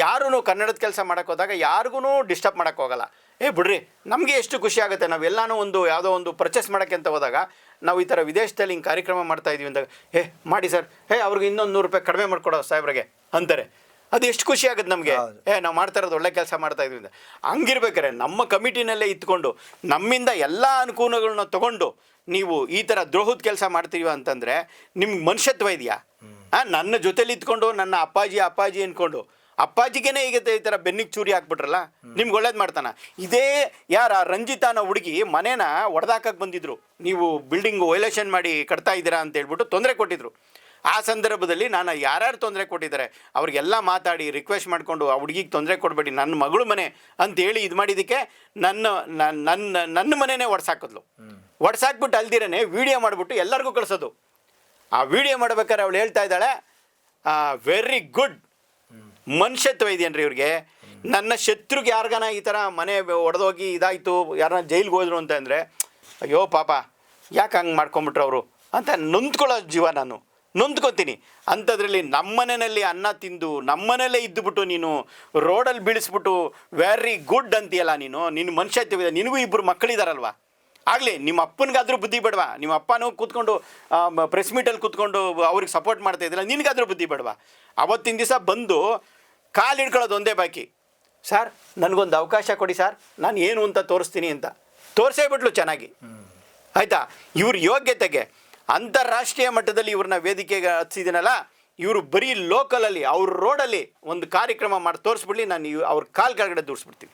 ಯಾರೂ ಕನ್ನಡದ ಕೆಲಸ ಮಾಡೋಕ್ಕೆ ಹೋದಾಗ ಯಾರಿಗೂ ಡಿಸ್ಟರ್ಬ್ ಮಾಡೋಕ್ಕೆ ಹೋಗಲ್ಲ. ಬಿಡ್ರಿ, ನಮಗೆ ಎಷ್ಟು ಖುಷಿ ಆಗುತ್ತೆ. ನಾವೆಲ್ಲನೂ ಯಾವುದೋ ಒಂದು ಪರ್ಚೇಸ್ ಮಾಡೋಕ್ಕೆ ಅಂತ ಹೋದಾಗ, ನಾವು ಈ ಥರ ವಿದೇಶದಲ್ಲಿ ಹಿಂಗೆ ಕಾರ್ಯಕ್ರಮ ಮಾಡ್ತಾಯಿದ್ದೀವಿ ಅಂದಾಗ, ಮಾಡಿ ಸರ್, ಅವ್ರಿಗೆ ಇನ್ನೊಂದು 100 ರೂಪಾಯಿ ಕಡಿಮೆ ಮಾಡಿಕೊಡೋ ಸಾಹೇಬ್ರಿಗೆ ಅಂತಾರೆ. ಅದು ಎಷ್ಟು ಖುಷಿ ಆಗುತ್ತೆ ನಮಗೆ. ನಾವು ಮಾಡ್ತಾ ಇರೋದು ಒಳ್ಳೆ ಕೆಲಸ ಮಾಡ್ತಾ ಇದೀವಿ ಅಂತ. ಹಂಗಿರ್ಬೇಕಾರೆ ನಮ್ಮ ಕಮಿಟಿನಲ್ಲೇ ಇತ್ಕೊಂಡು ನಮ್ಮಿಂದ ಎಲ್ಲ ಅನುಕೂಲಗಳನ್ನ ತೊಗೊಂಡು ನೀವು ಈ ಥರ ದ್ರೋಹದ ಕೆಲಸ ಮಾಡ್ತೀವಿ ಅಂತಂದರೆ ನಿಮ್ಗೆ ಮನುಷ್ಯತ್ವ ಇದೆಯಾ? ನನ್ನ ಜೊತೆಲಿ ಇತ್ಕೊಂಡು ನನ್ನ ಅಪ್ಪಾಜಿ ಅಂದ್ಕೊಂಡು ಅಪ್ಪಾಜಿಗೇನೆ ಈಗ ಈ ಥರ ಬೆನ್ನಿಗೆ ಚೂರಿ ಹಾಕ್ಬಿಟ್ರಲ್ಲ, ನಿಮ್ಗೆ ಒಳ್ಳೇದು ಮಾಡ್ತಾನ? ಇದೇ ಯಾರ ರಂಜಿತಾನ ಹುಡುಗಿ ಮನೇನ ಒಡೆದಾಕಕ್ಕೆ ಬಂದಿದ್ರು, ನೀವು ಬಿಲ್ಡಿಂಗು ವೈಲೇಷನ್ ಮಾಡಿ ಕಟ್ತಾ ಇದ್ದೀರಾ ಅಂತ ಹೇಳ್ಬಿಟ್ಟು ತೊಂದರೆ ಕೊಟ್ಟಿದ್ರು. ಆ ಸಂದರ್ಭದಲ್ಲಿ ನಾನು ಯಾರ್ಯಾರು ತೊಂದರೆ ಕೊಟ್ಟಿದ್ದಾರೆ ಅವ್ರಿಗೆಲ್ಲ ಮಾತಾಡಿ ರಿಕ್ವೆಸ್ಟ್ ಮಾಡಿಕೊಂಡು ಆ ಹುಡುಗಿಗೆ ತೊಂದರೆ ಕೊಡಬೇಡಿ, ನನ್ನ ಮಗಳು ಮನೆ ಅಂತೇಳಿ ಇದು ಮಾಡಿದ್ದಕ್ಕೆ ನನ್ನ ಮನೆಯೇ ಒಡ್ಸಾಕ್ಬಿಟ್ಟು ಅಲ್ದಿರೇ ವಿಡಿಯೋ ಮಾಡಿಬಿಟ್ಟು ಎಲ್ಲರಿಗೂ ಕಳಿಸೋದು. ಆ ವಿಡಿಯೋ ಮಾಡ್ಬೇಕಾದ್ರೆ ಅವಳು ಹೇಳ್ತಾ ಇದ್ದಾಳೆ, ವೆರಿ ಗುಡ್, ಮನುಷ್ಯತ್ವ ಇದೆಯೇನ್ರಿ ಇವ್ರಿಗೆ? ನನ್ನ ಶತ್ರುಗೆ ಯಾರಿಗಾನ ಈ ಥರ ಮನೆ ಒಡೆದೋಗಿ ಇದಾಯಿತು, ಯಾರನ್ನ ಜೈಲಿಗೆ ಹೋದ್ರು ಅಂತ ಅಂದರೆ, ಅಯ್ಯೋ ಪಾಪ ಯಾಕೆ ಹಂಗೆ ಮಾಡ್ಕೊಂಬಿಟ್ರು ಅವರು ಅಂತ ನೊಂದ್ಕೊಳ್ಳೋ ಜೀವ. ನಾನು ನೊಂದ್ಕೊತೀನಿ. ಅಂಥದ್ರಲ್ಲಿ ನಮ್ಮನೆಯಲ್ಲಿ ಅನ್ನ ತಿಂದು ನಮ್ಮನೇಲೇ ಇದ್ದುಬಿಟ್ಟು ನೀನು ರೋಡಲ್ಲಿ ಬೀಳಿಸ್ಬಿಟ್ಟು ವೆರಿ ಗುಡ್ ಅಂತೀಯಲ್ಲ ನಿನ್ನ ಮನುಷ್ಯತ್ವ ಇದೆ. ನಿನಗೂ 2 ಮಕ್ಕಳಿದಾರಲ್ವ, ಆಗಲಿ ನಿಮ್ಮ ಅಪ್ಪನಿಗಾದರೂ ಬುದ್ಧಿ ಬೇಡವಾ? ನಿಮ್ಮ ಅಪ್ಪನೂ ಕೂತ್ಕೊಂಡು ಪ್ರೆಸ್ ಮೀಟಲ್ಲಿ ಕೂತ್ಕೊಂಡು ಅವ್ರಿಗೆ ಸಪೋರ್ಟ್ ಮಾಡ್ತಾ ಇದ್ದಿಲ್ಲ, ನಿನಗಾದರೂ ಬುದ್ಧಿ ಬೇಡವಾ? ಅವತ್ತಿನ ದಿವಸ ಬಂದು ಕಾಲು ಹಿಡ್ಕೊಳ್ಳೋದು ಒಂದೇ ಬಾಕಿ, ಸರ್ ನನಗೊಂದು ಅವಕಾಶ ಕೊಡಿ ಸರ್, ನಾನು ಏನು ಅಂತ ತೋರಿಸ್ತೀನಿ ಅಂತ ತೋರಿಸೇ ಬಿಟ್ಲು ಚೆನ್ನಾಗಿ. ಆಯಿತಾ? ಇವ್ರ ಯೋಗ್ಯತೆಗೆ ಅಂತಾರಾಷ್ಟ್ರೀಯ ಮಟ್ಟದಲ್ಲಿ ಇವ್ರನ್ನ ವೇದಿಕೆಗೆ ಹಚ್ಚಿದ್ದೀನಲ್ಲ, ಇವರು ಬರೀ ಲೋಕಲಲ್ಲಿ ಅವ್ರ ರೋಡಲ್ಲಿ ಒಂದು ಕಾರ್ಯಕ್ರಮ ಮಾಡಿ ತೋರಿಸ್ಬಿಡ್ಲಿ, ನಾನು ಅವ್ರ ಕಾಲು ಕೆಳಗಡೆ ದೂರಿಸ್ಬಿಡ್ತೀನಿ.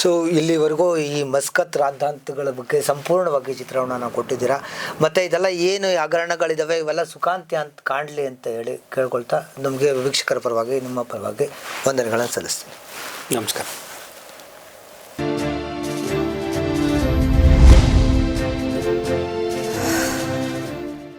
ಸೊ ಇಲ್ಲಿವರೆಗೂ ಈ ಮಸ್ಕತ್ ರಾದ್ಧಾಂತಗಳ ಬಗ್ಗೆ ಸಂಪೂರ್ಣವಾಗಿ ಚಿತ್ರಣವನ್ನು ಕೊಟ್ಟಿದ್ದೀರಾ. ಮತ್ತು ಇದೆಲ್ಲ ಏನು ಹಗರಣಗಳಿದ್ದಾವೆ ಇವೆಲ್ಲ ಸುಖಾಂತ್ಯ ಅಂತ ಕಾಣಲಿ ಅಂತ ಹೇಳಿ ಕೇಳ್ಕೊಳ್ತಾ, ನಮಗೆ ವೀಕ್ಷಕರ ಪರವಾಗಿ ನಿಮ್ಮ ಪರವಾಗಿ ವಂದನೆಗಳನ್ನು ಸಲ್ಲಿಸ್ತೀನಿ. ನಮಸ್ಕಾರ.